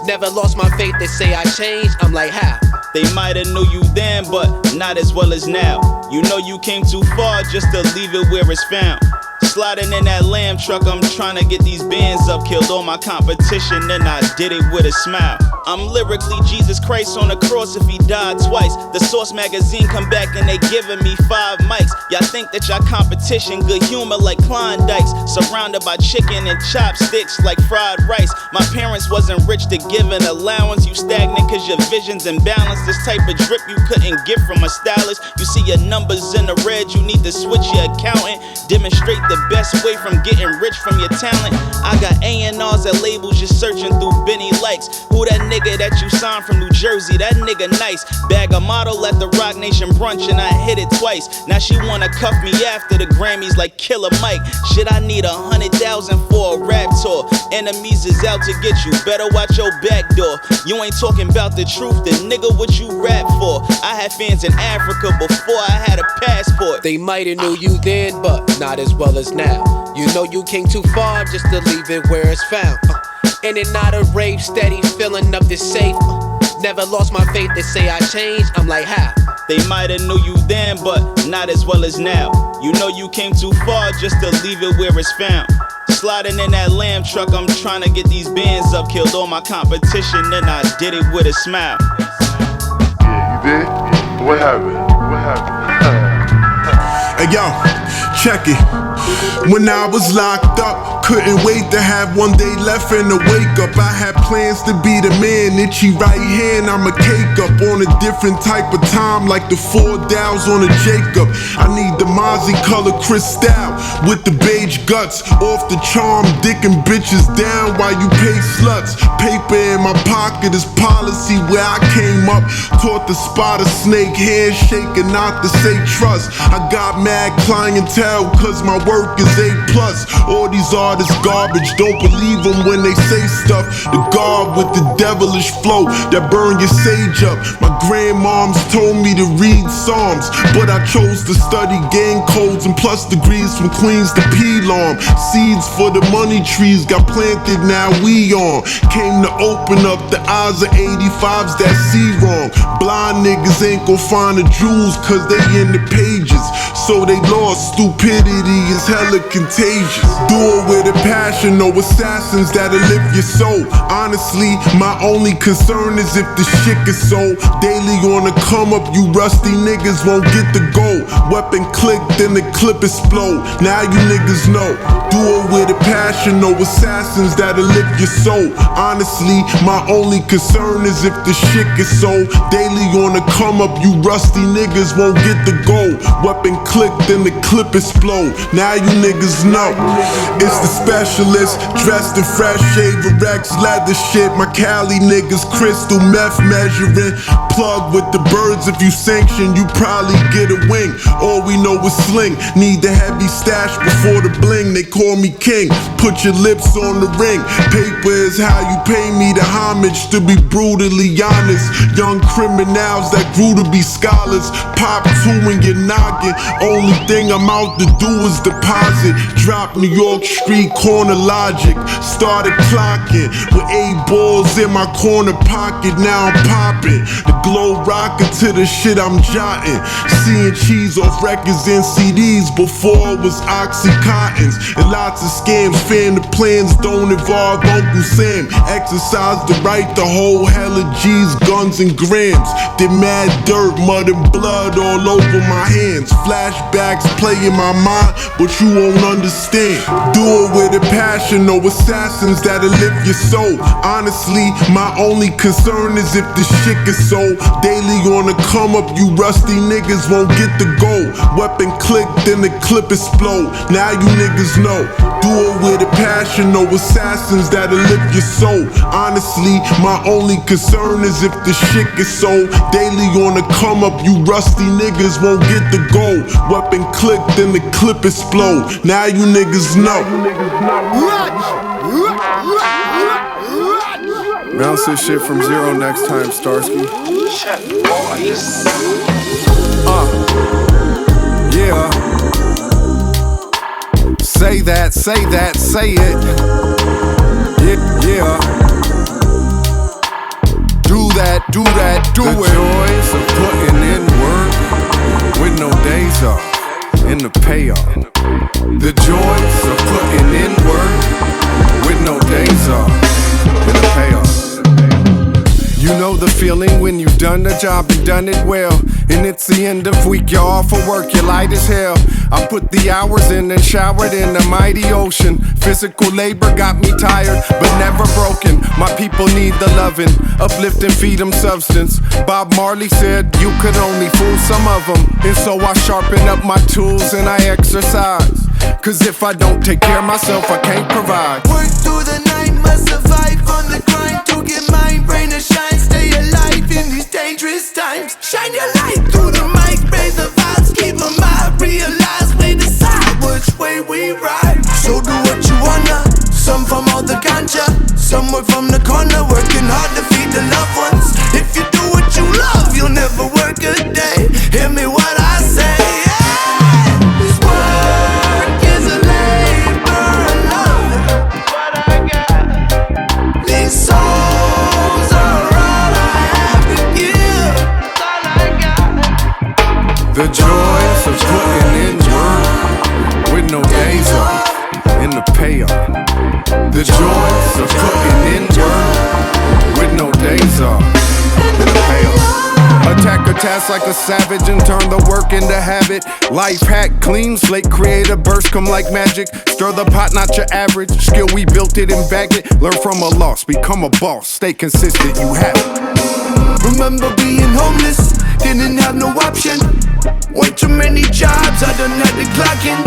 Never lost my faith, they say I changed, I'm like how? They might have knew you then, but not as well as now. You know you came too far just to leave it where it's found. Sliding in that lamb truck, I'm trying to get these bands up. Killed all my competition, and I did it with a smile. I'm lyrically Jesus Christ on the cross if he died twice. The Source magazine come back and they giving me 5 mics. Y'all think that y'all competition good humor like Klondikes. Surrounded by chicken and chopsticks like fried rice. My parents wasn't rich to give an allowance. You stagnant cause your vision's imbalanced. This type of drip you couldn't get from a stylist. You see your numbers in the red, you need to switch your accountant. Demonstrate the best way from getting rich from your talent. I got A&Rs at labels just searching through Benny Likes. Who that nigga that you signed from New Jersey? That nigga nice. Bag a model at the Rock Nation brunch and I hit it twice. Now she wanna cuff me after the Grammys like Killer Mike. Shit, I need 100,000 for a rap tour. Enemies is out to get you. Better watch your back door. You ain't talking about the truth, then nigga what you rap for? I had fans in Africa before I had a passport. They might have knew you then, but not as well as now. You know you came too far just to leave it where it's found. And it not a rave, steady filling up this safe. Never lost my faith, they say I changed, I'm like how? They might have knew you then, but not as well as now. You know you came too far just to leave it where it's found. Sliding in that lamb truck, I'm trying to get these bands up. Killed all my competition, and I did it with a smile. Yeah, you did? What happened? What happened? Hey yo, check it. When I was locked up, couldn't wait to have one day left and to wake up. I had plans to be the man, itchy right hand, I'm a cake up. On a different type of time, like the 4 dials on a Jacob. I need the Mozzie color crystal with the beige guts. Off the charm, dicking bitches down while you pay sluts. Paper in my pocket is policy where I came up. Taught the spot a snake, handshaking not to say trust. I got mad clientele cause my work is A+. All these artists garbage, don't believe them when they say stuff. The God with the devilish flow that burn your sage up. My grandmoms told me to read Psalms, but I chose to study gang codes and plus degrees from Queens to Pelham. Seeds for the money trees got planted, now we on. Came to open up the eyes of 85s that see wrong. Blind niggas ain't gon' find the jewels cause they in the pages. So they lost stupidity is hella contagious. Do it with a passion, no assassins that'll lift your soul. Honestly, my only concern is if the shit gets sold. Daily on the come up, you rusty niggas won't get the goal. Weapon click, then the clip explode. Now you niggas know. Do it with a passion, no assassins that'll lift your soul. Honestly, my only concern is if the shit gets sold. Daily on the come up, you rusty niggas won't get the goal. Weapon click, then the clip explode. Now you niggas know. It's the specialist, dressed in fresh shaver X leather shit. My Cali niggas crystal meth measuring. Plug with the birds, if you sanction, you probably get a wing. All we know is sling. Need the heavy stash before the bling. They call me king. Put your lips on the ring. Paper is how you pay me the homage. To be brutally honest, young criminals that grew to be scholars. Pop two in your noggin. Only thing I'm out to do is deposit. Drop New York Street corner logic. Started clocking with 8 balls in my corner pocket. Now I'm popping. The glow rocket to the shit I'm jotting. Seeing cheese off records and CDs before it was Oxycontins. And lots of scams. Fan the plans don't involve Uncle Sam. Exercise the right to hold hella G's, guns and grams. Did mad dirt, mud and blood all over my hands. Flashbacks play in my mind, but you won't understand. Do it with a passion, no assassins that'll lift your soul. Honestly, my only concern is if the shit gets sold. Daily on the come up, you rusty niggas won't get the goal. Weapon click, then the clip explode. Now you niggas know. Do it with a passion, no assassins that'll lift your soul. Honestly, my only concern is if the shit gets sold. Daily on the come up, you rusty niggas won't get the goal. Weapon click, then the clip explode. Now you niggas know. Bounce this shit from zero next time, Starsky. Yeah. Say that, say it. Yeah. Do that, do it. The joys of putting in work with no days off in the payoff. The joys of putting in work with no days off in the payoff. You know the feeling when you've done the job and done it well. And it's the end of week, you're off for work, you're light as hell. I put the hours in and showered in the mighty ocean. Physical labor got me tired, but never broken. My people need the loving, uplift and feed them substance. Bob Marley said you could only fool some of them. And so I sharpen up my tools and I exercise. Cause if I don't take care of myself, I can't provide. Work through the night, must survive on the grind to get my brain to shine. Stay alive in these dangerous times. Shine your light through the mic, raise the vibes, keep them high. Realize we decide which way we ride. So do what you wanna. Some from all the ganja, some work from the corner, working hard to feed the loved ones. If you do what you love, you'll never work a day. Hear me what I say. This work is a labor of love. What I got, these souls are all I have to give. All I got. The joys of putting in work with no days off in the payoff. The joys of putting in work with no days off in the payoff. Attack a task like a savage and turn the work into habit. Life hack, clean slate, create a burst, come like magic. Stir the pot, not your average. Skill, we built it and bagged it. Learn from a loss, become a boss. Stay consistent, you have it. Remember being homeless, didn't have no option. Way too many jobs, I done had to clock in.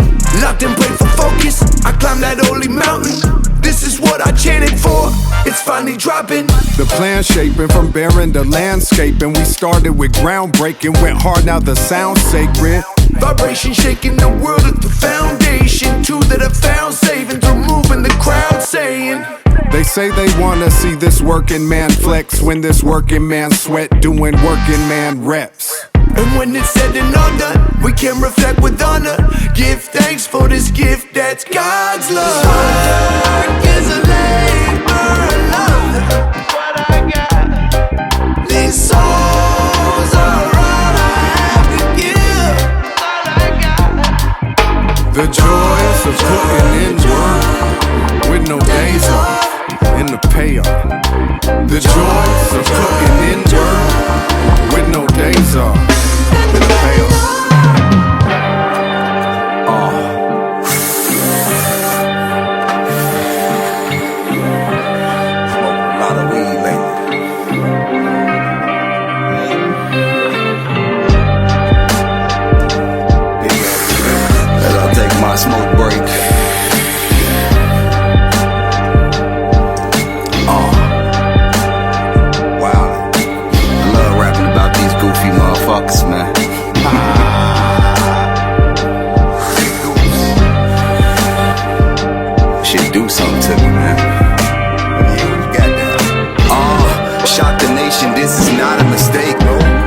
Locked and prayed for focus, I climbed that holy mountain. This is what I chanted for, it's finally dropping. The plan shaping from barren to landscaping. We started with groundbreaking, went hard, now the sound's sacred. Vibration shaking the world at the foundation. Two that I found saving through moving the crowd saying. They say they wanna see this working man flex when this working man sweat doing working man reps. And when it's said and all done, we can reflect with honor. Give thanks for this gift that's God's love. Work is a labor of love. What I got, these souls are all I have to give. All I got. The The joys of putting in work with no days off in the payoff. The joys of putting in work with no days off in the payoff. Smoking a lot of weed lately. As I take my smoke break. Goofy motherfuckers, man. Shit do something to me, man. Yeah, what you got there? Shock the nation, this is not a mistake.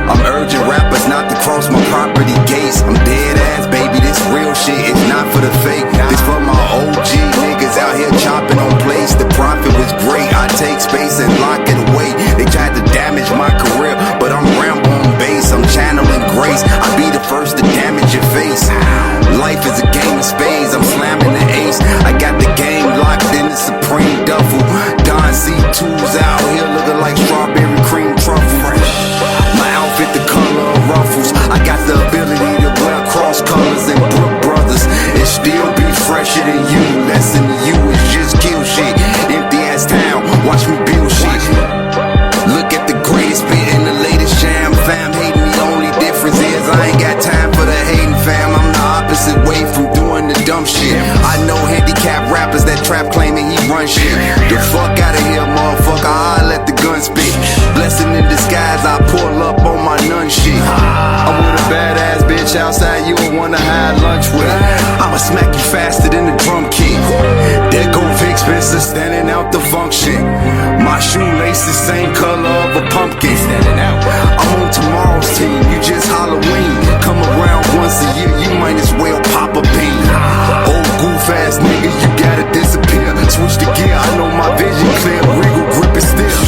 I'm urging rappers not to cross my property gates. I'm dead ass, baby, this real shit is not for the fake. This for my OG niggas out here chopping on plates. The profit was great, I take space and lock it away. They tried to damage my career, but I'm Rambo on base. I'm channeling grace, I be the first to damage your face. Life is a game of spades, I'm slamming the ace. I got the game locked in the supreme duffel. Don C2's out here looking like strawberry cream truffle. My outfit the color of ruffles. I got the ability to wear cross colors and Brook Brothers and still be fresher than you. Lesson to you is just kill shit. Empty ass town, watch me build shit. Look at the greatest spit in the latest jam. Fam hating me, the only difference is I ain't got time for the hating fam. I'm the opposite way from doing the dumb shit. I know handicapped rappers that trap claiming he run shit. The fuck out of here, motherfucker, I let the gun spit. Blessing in disguise, I pull up on my nun shit. I'm with a badass bitch outside you would wanna have lunch with. I'ma smack you faster than the drum kick. There go Vic Spencer standing out the function. My shoelace the same color of a pumpkin. Standing out. I'm on tomorrow's team, you just Halloween. Come around once a year, you might as well pop a bean. Old goof ass nigga, you gotta disappear. Switch the gear, I know my vision clear. Regal grip is still.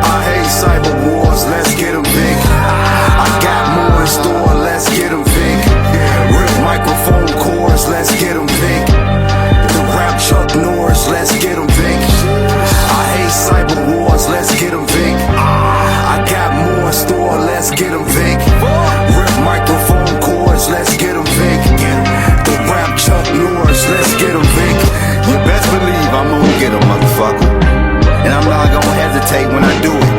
I hate cyber wars, let's get them Vic. I got more in store, let's get them Vic. Rip microphone cords, let's get them Vic. The rap Chuck Norris, let's get them Vic. I hate cyber wars, let's get them Vic. I got more in store, let's get them Vic. Rip microphone cords, let's get them Vic. The rap Chuck Norris, let's get them Vic. You best believe I'm gonna get them, motherfucker. And I'm not gonna hesitate when I do it.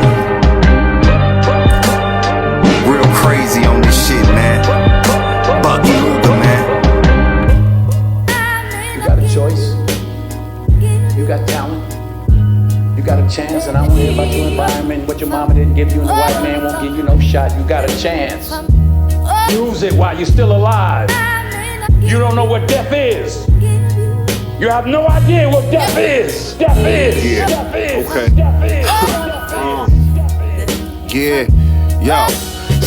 Real crazy on this shit, man. Bucky Luga, man. You got a choice. You got talent. You got a chance, and I don't hear about your environment. What your mama didn't give you and the white man won't give you no shot. You got a chance. Use it while you're still alive. You don't know what death is. You have no idea what death is. Death is. Yeah. Death is. Okay. Death is. Yeah, yo.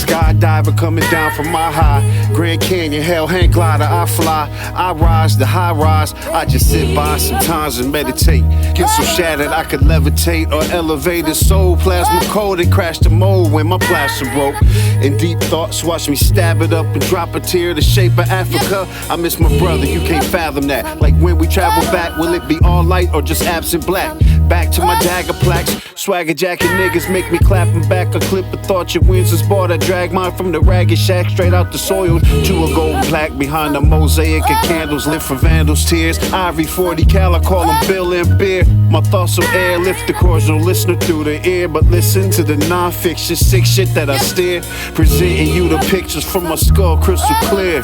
Skydiver coming down from my high. Grand Canyon, hell, hang glider, I fly. I rise, the high rise. I just sit by sometimes and meditate. Get so shattered I could levitate or elevate his soul. Plasma cold and crash the mold when my plaster broke. In deep thoughts, watch me stab it up and drop a tear. The shape of Africa, I miss my brother, you can't fathom that. Like when we travel back, will it be all light or just absent black? Back to my dagger plaques. Swagger jacket niggas make me clapping back. A clip of thought your wins is bought. I drag mine from the ragged shack straight out the soil to a gold plaque behind a mosaic of candles lit for vandals' tears. Ivory 40 cal, I call them Bill and Beer. My thoughts will airlift the cordial listener through the ear, but listen to the non-fiction sick shit that I steer. Presenting you the pictures from my skull crystal clear.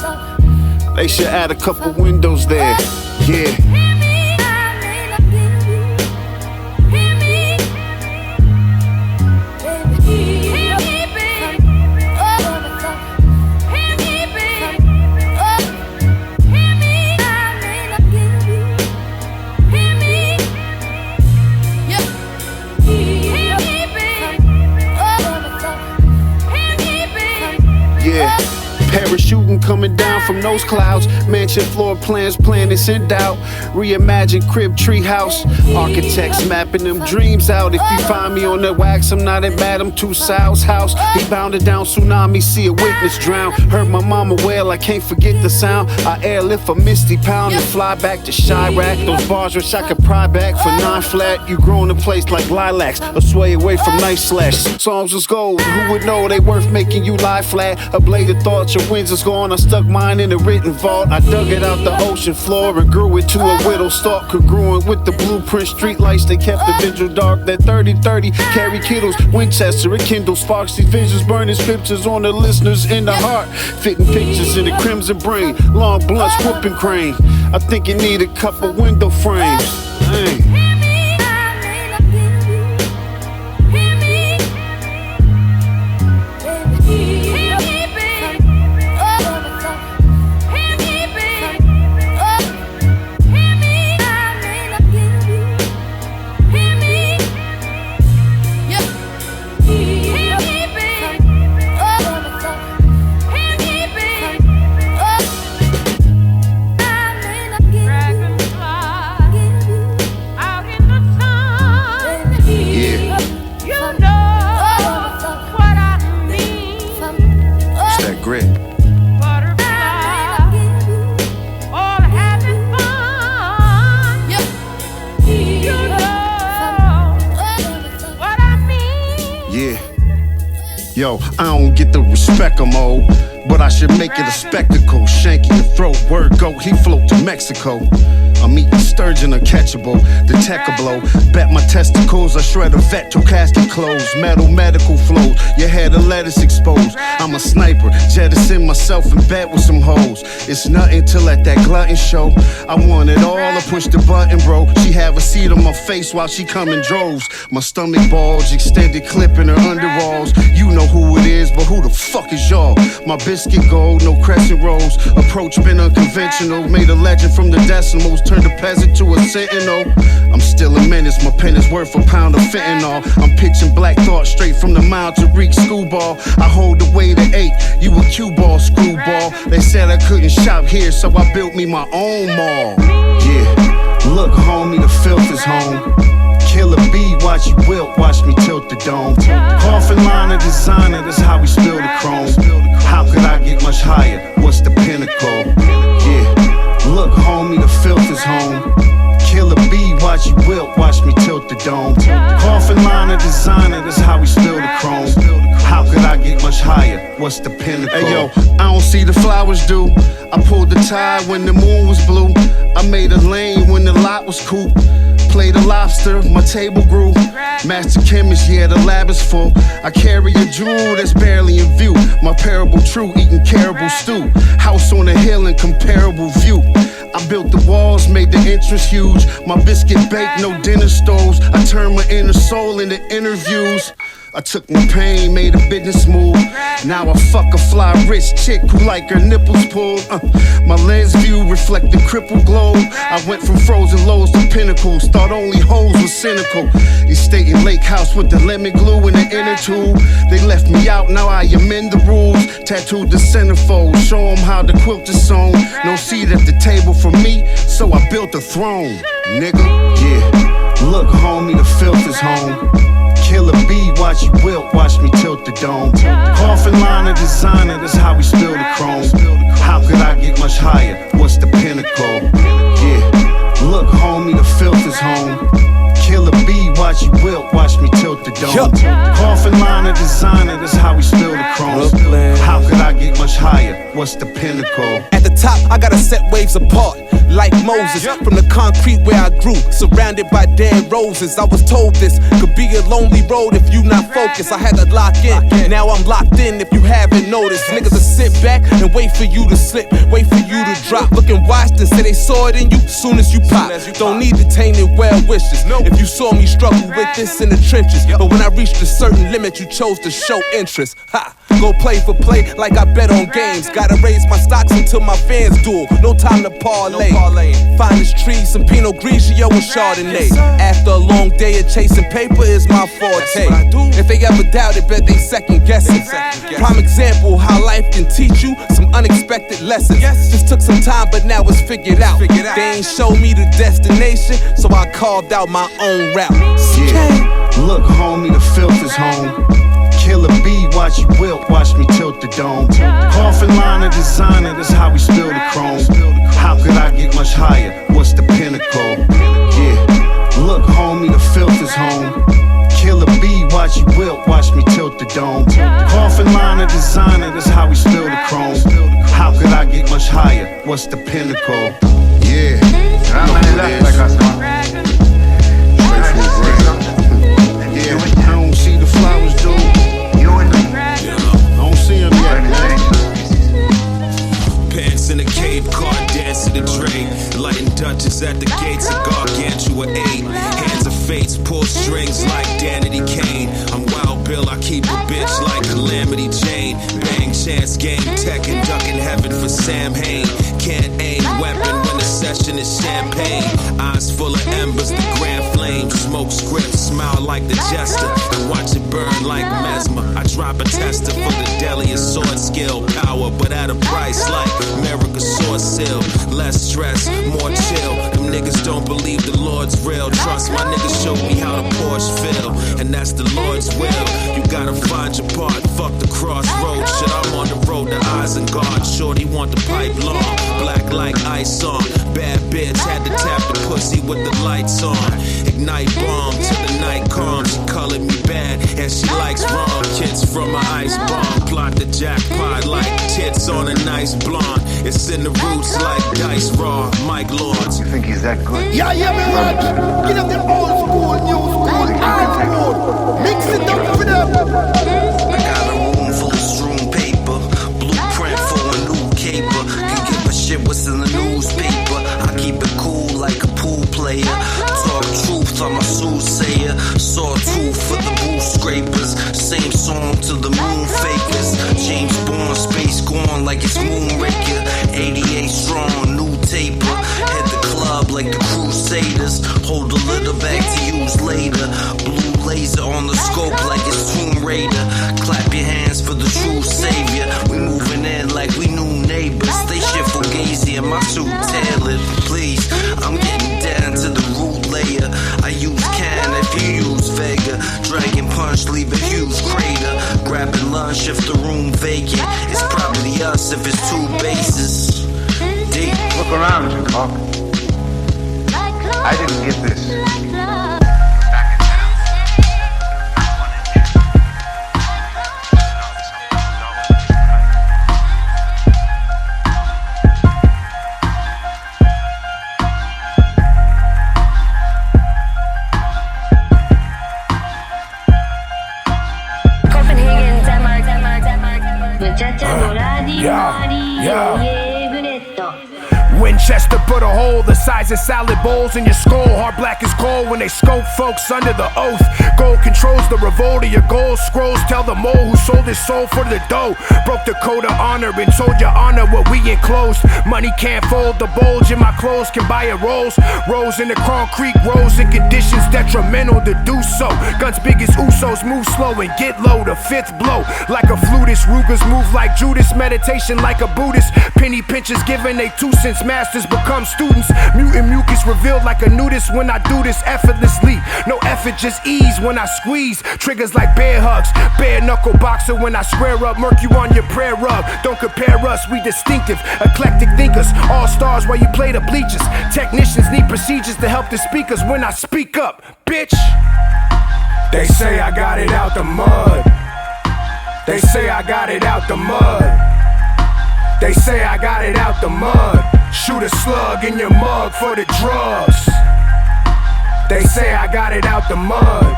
They should add a couple windows there. Yeah. Parachuting coming down from those clouds. Mansion floor plans, planets in doubt. Reimagine crib, tree house. Architects mapping them dreams out. If you find me on the wax, I'm not at Madam Tussauds house. He bounded down tsunami, see a witness drown. Heard my mama wail, I can't forget the sound. I airlift a misty pound and fly back to Chirac. Those bars wish I could pry back for 9 flat. You grow in a place like lilacs, or sway away from nice slash. Songs was gold, who would know they worth making you lie flat? A blade of thought, your winds is gone. I stuck mine in a written vault. I dug it out the ocean floor and grew it to a widow stalk. Congruent with the blueprint street lights, they kept the vigil dark. That 30-30 carry Kittles, Winchester, it kindles sparks. These visions burning scriptures on the listeners in the heart. Fitting pictures in the crimson brain, long blunts, whooping crane. I think you need a couple window frames. Dang. Yo, I don't get the respect I'm owed, but I should make it a spectacle. Shanky the throat, word go, he float to Mexico. I'm eating sturgeon uncatchable, the tech a blow. Bet my testicles, I shred a vet till casket close. Metal medical flows, your head of lettuce exposed. I'm a sniper, jettison myself in bed with some hoes. It's nothing till at that glutton show. I want it all, I push the button, bro. She have a seat on my face while she come in droves. My stomach bulge, extended clip in her underalls. You know who it is, but who the fuck is y'all? My biscuit gold, no crescent rolls. Approach been unconventional, made a legend from the decimals. Turned a peasant to a sentinel. I'm still a menace, my pen is worth a pound of fentanyl. I'm pitching black thought straight from the mouth to reek schoolball. I hold the weight of 8, you a cue ball, screwball. They said I couldn't shop here, so I built me my own mall. Yeah, look homie, the filth is home. Killer B, watch you wilt, watch me tilt the dome. Coffin line of designer, that's how we spill the chrome. How could I get much higher? What's the pinnacle? Yeah, look homie, the filth is home. Killer B, watch you wilt, watch me tilt the dome. Coffin line of designer, that's how we spill the chrome. How could I get much higher? What's the pinnacle? Hey yo, I don't see the flowers do. I pulled the tide when the moon was blue. I made a lane when the lot was cool. Played a lobster, my table grew. Master chemist, yeah, the lab is full. I carry a jewel that's barely in view. My parable true, eating caribou stew. House on a hill and comparable view. I built the walls, made the entrance huge. My biscuit baked, no dinner stoves. I turned my inner soul into interviews. I took my pain, made a business move. Now I fuck a fly rich chick who like her nipples pulled. My lens view reflect the crippled globe. I went from frozen lows to pinnacles. Thought only hoes were cynical. You stay in Lake House with the lemon glue in the inner tube. They left me out, now I amend the rules. Tattooed the centerfold, show them how the quilt is sewn. No seat at the table for me, so I built a throne, nigga. Yeah, look homie, the filth is home. Killer B, watch you wilt, watch me tilt the dome. Coffin line of designer, that's how we spill the chrome. How could I get much higher? What's the pinnacle? Yeah, look homie, the filth is home. Killer B, watch you wilt, watch me tilt the dome. Coffin line of designer, that's how we spill the chrome. How could I get much higher? What's the pinnacle? At the top, I gotta set waves apart. Like Moses, from the concrete where I grew, surrounded by dead roses. I was told this could be a lonely road if you not focused. I had to lock in, now I'm locked in if you haven't noticed. Niggas will sit back and wait for you to slip, wait for you to drop. Looking watched and say they saw it in you soon as you pop. Don't need to tainted well wishes. If you saw me struggle with this in the trenches, but when I reached a certain limit, you chose to show interest. Ha! Go play for play like I bet on games. Gotta raise my stocks until my fans duel. No time to parlay. Finest trees, some Pinot Grigio and Chardonnay. After a long day of chasing paper is my forte. If they ever doubt it, bet they second guessing. Prime example how life can teach you some unexpected lessons. Just took some time, but now it's figured out. They ain't show me the destination, so I carved out my own route. Yeah. Look, homie, the filth is home. Killer B, watch you wilt, watch me tilt the dome. Coffin liner, designer, that's how we spill the chrome. How could I get much higher? What's the pinnacle? Yeah. Look, homie, the filth is home. Killer B, watch you wilt, watch me tilt the dome. Coffin liner, designer, that's how we spill the chrome. How could I get much higher? What's the pinnacle? Yeah. How many left like us, man? Yeah, I don't see the flowers, dude. I don't see them yet. Pants in a cave, car dance in the drain. Lighting Dutchess at the gates of Gargantua 8. Hands of fates, pull strings like Danity Kane. I'm Wild Bill, I keep a bitch like Calamity Jane. Bang, chance, game, tech, and ducking heaven for Sam Hain. Can't aim, weapon when the session is champagne. Eyes full of embers, the grand flame. Smoke script, smile like the jester, and watch it burn like Mesmer. I drop a tester for the deadliest sword skill. Power, but at a price like America's sword seal. Less stress, more chill. Them niggas don't believe the Lord's real. Trust my niggas showed me how the Porsche feel, and that's the Lord's will. You gotta find your part, fuck the crossroads. Shit, I'm on the road to Isengard. Shorty want the pipe long, black like ice on. Bad bitch had to tap the pussy with the lights on. Ignite bomb till the night comes. She colored me bad and she likes wrong. Kids from my ice bomb. Plot the jackpot like tits on a nice blonde. It's in the roots like dice raw. Mike Lords. You think he's that good? Yeah, me Radj. Get up the old school, new school, art school. Mix it up for them. I got a room full of strewn paper. Blueprint for a new caper. Can give a shit what's in the newspaper. I keep it cool like a pool player. Talk truth, I'm a soothsayer. Saw tooth for the booth scrapers. Same song to the moon fakers. James Bond, space gone like it's Moonraker. 88 strong, new taper. Hit the club like the Crusaders. Hold a little back to use later. Blue laser on the scope like it's Tomb Raider. Clap your hands for the true savior. We moving in like we new neighbors. They shit fugazi and my suit tailored. Please, I'm getting down to the root layer. I use Kenn if you use Vega. Dragon punch, leave a huge crater. Grabbing lunch if the room vacant. It's probably us if it's two bases. Deep. Look around you, Croque. I didn't get this. Winchester put a hole the size of salad bowls in your skull. Heart black as coal when they scope folks under the oath. Gold controls the revolt of your gold scrolls. Tell the mole who sold his soul for the dough. Broke the code of honor and told your honor what we enclosed. Money can't fold the bulge in my clothes can buy a rose. Rose in the concrete rose in conditions detrimental to do so. Guns big as Usos move slow and get low. The fifth blow like a flutist. Rugers move like Judas. Meditation like a Buddhist. Penny pinchers giving they 2 cents. Masters become students. Mutant mucus revealed like a nudist when I do this effortlessly. No effort, just ease when I squeeze. Triggers like bear hugs. Bare knuckle boxer when I square up. Murk you on your prayer rug. Don't compare us, we distinctive. Eclectic thinkers. All stars while you play the bleachers. Technicians need procedures to help the speakers when I speak up. Bitch. They say I got it out the mud. They say I got it out the mud. They say I got it out the mud. Shoot a slug in your mug for the drugs. They say I got it out the mud.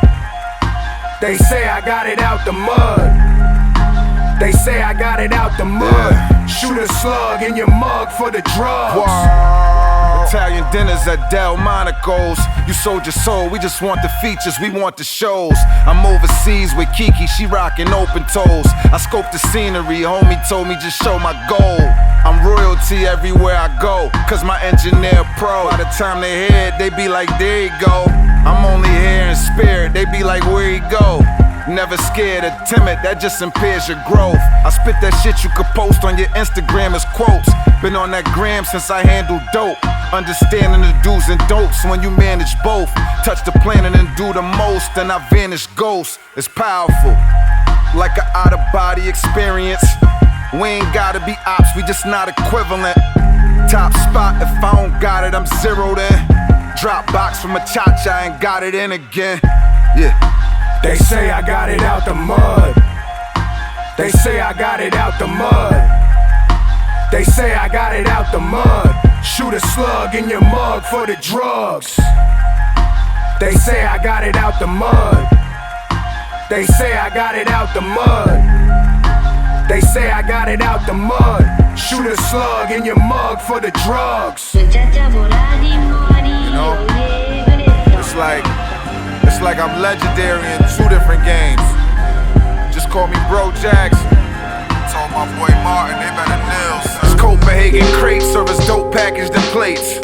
They say I got it out the mud. They say I got it out the mud. Shoot a slug in your mug for the drugs. Italian dinners at Delmonico's. You sold your soul, we just want the features, we want the shows. I'm overseas with Kiki, she rockin' open toes. I scoped the scenery, homie told me just show my goal. I'm royalty everywhere I go, cause my engineer pro. By the time they hear it, they be like, there you go. I'm only here in spirit, they be like, where you go? Never scared or timid, that just impairs your growth. I spit that shit you could post on your Instagram as quotes. Been on that gram since I handled dope. Understanding the do's and don'ts when you manage both. Touch the planet and do the most, and I vanish ghosts. It's powerful, like an out-of-body experience. We ain't gotta be ops, we just not equivalent. Top spot, if I don't got it, I'm zeroed in. Drop box from a cha-cha and got it in again. Yeah. They say I got it out the mud. They say I got it out the mud. They say I got it out the mud. Shoot a slug in your mug for the drugs. They say I got it out the mud. They say I got it out the mud. They say I got it out the mud. Shoot a slug in your mug for the drugs. You know, it's like I'm legendary in 2 different games. Just call me Bro Jax. Told my boy Martin they better kneel, son. It's Copenhagen crates, service dope packaged in plates.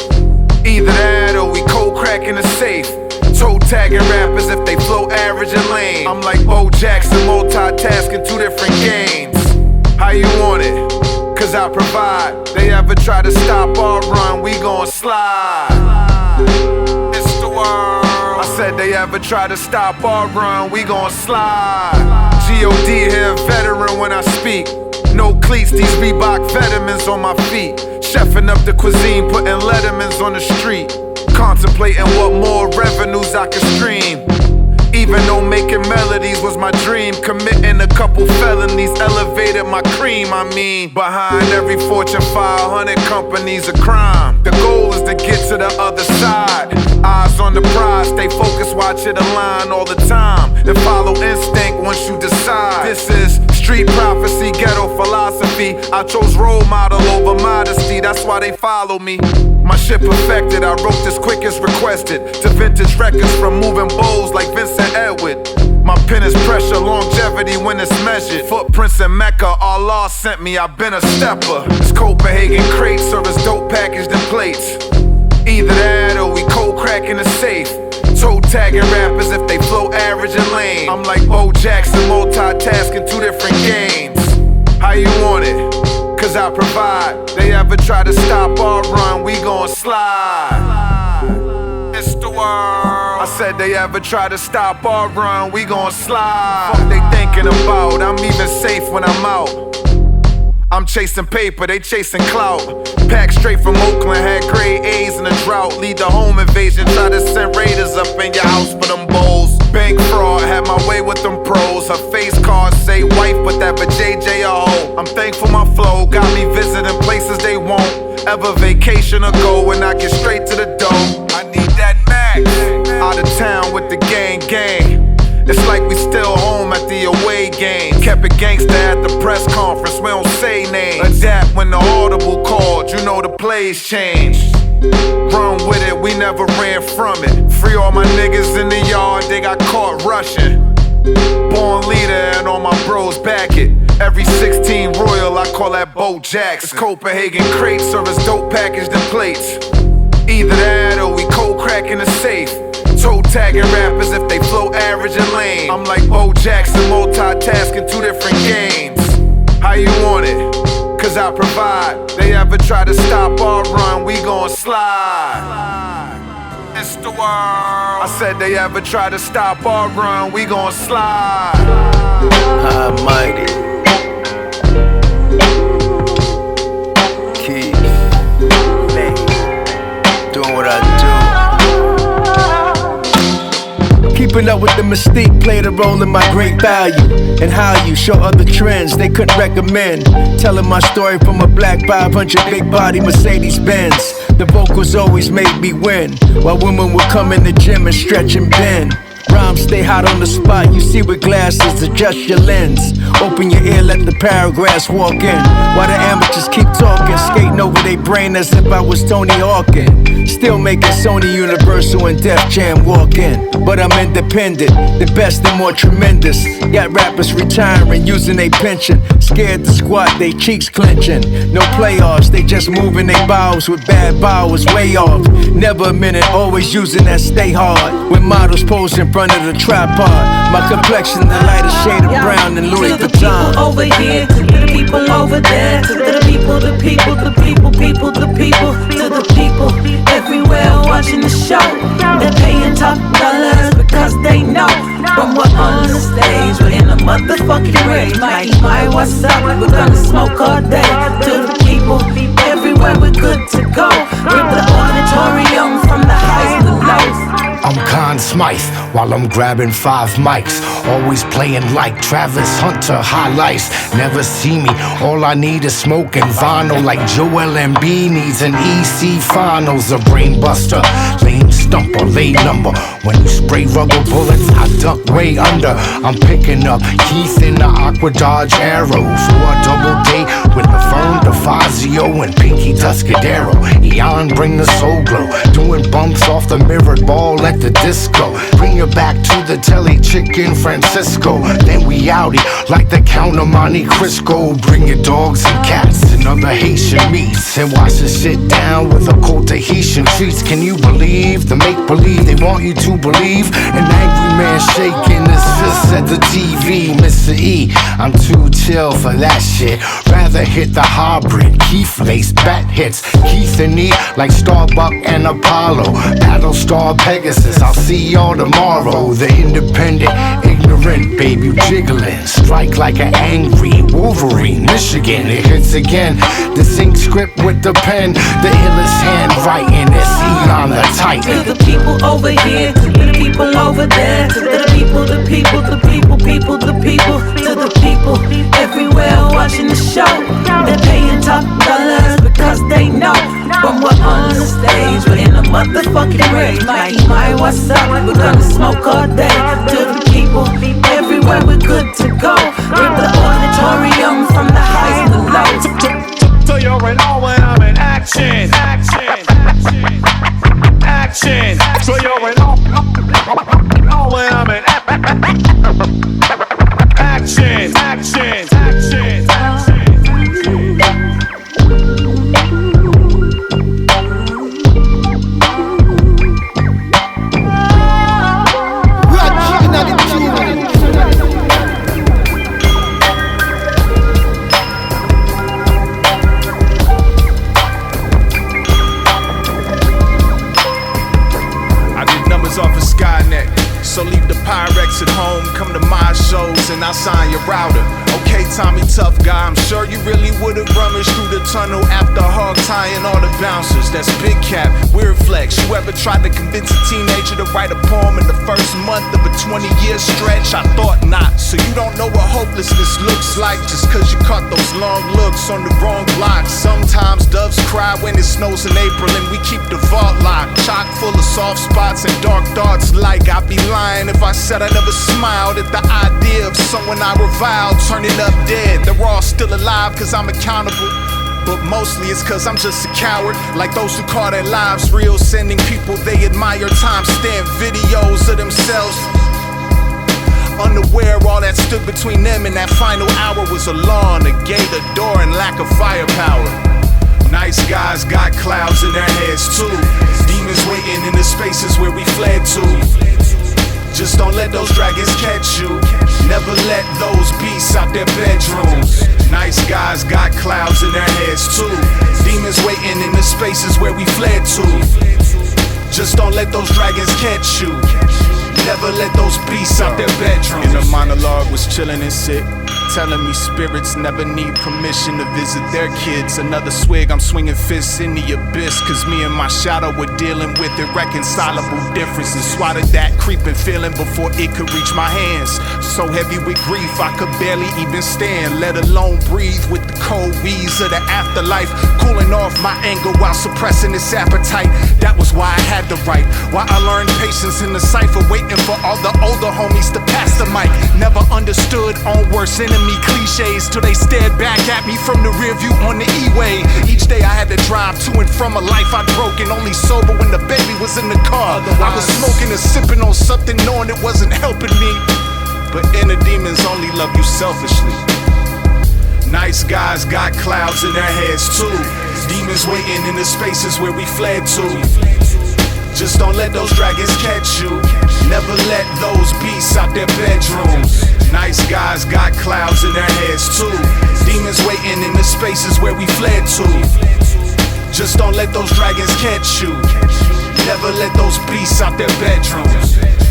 Either that or we cold cracking the safe. Toe tagging rappers if they flow average and lame. I'm like Bo Jackson, multitasking 2 different games. How you want it? Cause I provide. They ever try to stop our run, we gon' slide. It's the world. I said they ever try to stop our run, we gon' slide. G.O.D. here, veteran when I speak. No cleats, these Reebok vitamins on my feet. Chefing up the cuisine, putting Lettermans on the street. Contemplating what more revenues I can stream. Even though making melodies was my dream, committing a couple felonies elevated my cream. I mean, behind every Fortune 500 company's a crime. The goal is to get to the other side. Eyes on the prize, stay focused, watch it align all the time. Then follow instinct once you decide. This is street prophecy, ghetto philosophy. I chose role model over modesty, that's why they follow me. My shit perfected, I wrote this quick as requested. To vintage records from moving bowls like Vincent Edward. My pen is pressure, longevity when it's measured. Footprints in Mecca, Allah sent me, I've been a stepper. It's Copenhagen crates, service dope packaged in plates. Either that or we cold cracking the safe. Toe tagging rappers if they flow average and lame. I'm like Bo Jackson, multitasking 2 different games. How you want it? Cause I provide. They ever try to stop our run, we gon' slide. It's the world. I said they ever try to stop our run, we gon' slide. Fuck they thinking about, I'm even safe when I'm out. I'm chasing paper, they chasing clout. Packed straight from Oakland, had grade A's in a drought. Lead the home invasion, try to send raiders up in your house for them bowls. Bank fraud, had my way with them pros. Her face cards say wife, but that for JJ a hoe. I'm thankful my flow got me visiting places they won't ever vacation or go. When I get straight to the dough, I need that max. Out of town with the gang. It's like we still home at the away game. Kept it gangsta at the press conference, we don't say names. Adapt when the audible called, you know the plays changed. Run with it, we never ran from it. Free all my niggas in the yard, they got caught rushing. Born leader and all my bros back it. Every 16 Royal, I call that Bo Jackson. It's Copenhagen crates, service dope packaged in plates. Either that or we cold cracking the safe. Toe tagging rappers if they flow average and lame. I'm like Bo Jackson, multitasking 2 different games. How you want it? Cause I provide. They ever try to stop our run, we gon' slide. It's the world. I said they ever try to stop our run, we gon' slide. High mighty. Keep doing what I do. Keeping up with the mystique played a role in my great value. And how you show other trends they couldn't recommend. Telling my story from a black 500 big body Mercedes Benz. The vocals always made me win, while women would come in the gym and stretch and bend. Rhymes stay hot on the spot, you see with glasses, adjust your lens. Open your ear, let the paragraphs walk in. While the amateurs keep talking, skating over their brain as if I was Tony Hawkin. Still making Sony Universal and Def Jam walk in. But I'm independent, the best and more tremendous. Got rappers retiring, using their pension. Scared to squat, they cheeks clenching. No playoffs, they just moving their bowels with bad bowels way off. Never a minute, always using that stay hard. When models pose in front of the tripod, my complexion the lightest shade of brown and Louis Vuitton. People over here, to the people over there, to the people, the people, the people, people, the people, to the people everywhere watching the show. They're paying top dollars because they know when we're on the stage, we're in a motherfucking rage. My, what's up? We're gonna smoke all day. To the people everywhere, we're good to go. Rip the auditorium from the highs and the lows. I'm Con Smythe while I'm grabbing 5 mics. Always playing like Travis Hunter highlights. Never see me, all I need is smoking vinyl. Like Joel Embiid needs an EC finals. A brain buster, lame stumper, late number. When you spray rubber bullets, I duck way under. I'm picking up Keith in the Aqua Dodge arrows. Or a double date with the Fern DeFazio and Pinky Tuscadero. Eon bring the soul glow. Doing bumps off the mirrored ball at the disco. Bring her back to the telly, chicken Francisco. Then we outie like the Count of Monte Cristo. Bring your dogs and cats and other Haitian meats. And watch us sit down with a cold Tahitian treats. Can you believe the make-believe they want you to believe? An angry man shaking his fist at the TV. Mr. E, I'm too chill for that shit. Rather hit the hybrid, Keith lace bat hits. Keith and E like Starbuck and Apollo. Battlestar Pegasus, I'll see y'all tomorrow. The independent, ignorant, baby jiggling. Strike like an angry Wolverine. Michigan, it hits again. The sync script with the pen. The illest handwriting is Elon the Titan. To the people over here, to the people over there, to the people, the people, the people, people, the people, to the people everywhere watching the show. They're paying top dollars because they know when we're on the stage, we're in a motherfucking rage. My, what's up? We're gonna smoke all day. To the people everywhere, we're good to go. Rip the auditorium from the highs and the lows. So you're in all when I'm in action. Action. So you're in all when I'm in action. So leave the Pyrex at home, come to my shows and I'll sign your router. Okay, Tommy, tough guy, I'm sure you really would've rummaged through the tunnel after hog tying all the bouncers. That's Big Cap, Weird Flex. You ever tried to convince a teenager to write a poem in the first month of a 20-year stretch? I thought not, so you don't know what hopelessness looks like just cause you caught those long looks on the wrong block. Sometimes doves cry when it snows in April and we keep the vault locked, chock full of soft spots and dark thoughts. Like I'd be lying if I said I never smiled at the idea of someone I reviled turning up dead. They're all still alive cause I'm accountable, but mostly it's cause I'm just a coward. Like those who call their lives real, sending people they admire timestamp videos of themselves, unaware all that stood between them and that final hour was a lawn, a gate, a door, and lack of firepower. Nice guys got clouds in their heads too. Demons waiting in the spaces where we fled to. Just don't let those dragons catch you. Never let those beasts out their bedrooms. Nice guys got clouds in their heads too. Demons waiting in the spaces where we fled to. Just don't let those dragons catch you. Never let those beasts out their bedrooms. In the monologue was chilling and sick. telling me spirits never need permission to visit their kids. Another swig, I'm swinging fists in the abyss, cause me and my shadow were dealing with irreconcilable differences. Swatted that creeping feeling before it could reach my hands. So heavy with grief, I could barely even stand, let alone breathe with the cold wheeze of the afterlife. Cooling off my anger while suppressing this appetite. That was why I had to write, why I learned patience in the cipher, waiting for all the older homies to pass the mic. Never understood on worst enemy cliches till they stared back at me from the rear view on the E-way. Each day I had to drive to and from a life I'd broken, only sober when the baby was in the car. I was smoking and sipping on something knowing it wasn't helping me. But inner demons only love you selfishly. Nice guys got clouds in their heads too. Demons waiting in the spaces where we fled to. Just don't let those dragons catch you. Never let those beasts out their bedrooms. Nice guys got clouds in their heads too. Demons waiting in the spaces where we fled to. Just don't let those dragons catch you. Never let those beasts out their bedrooms.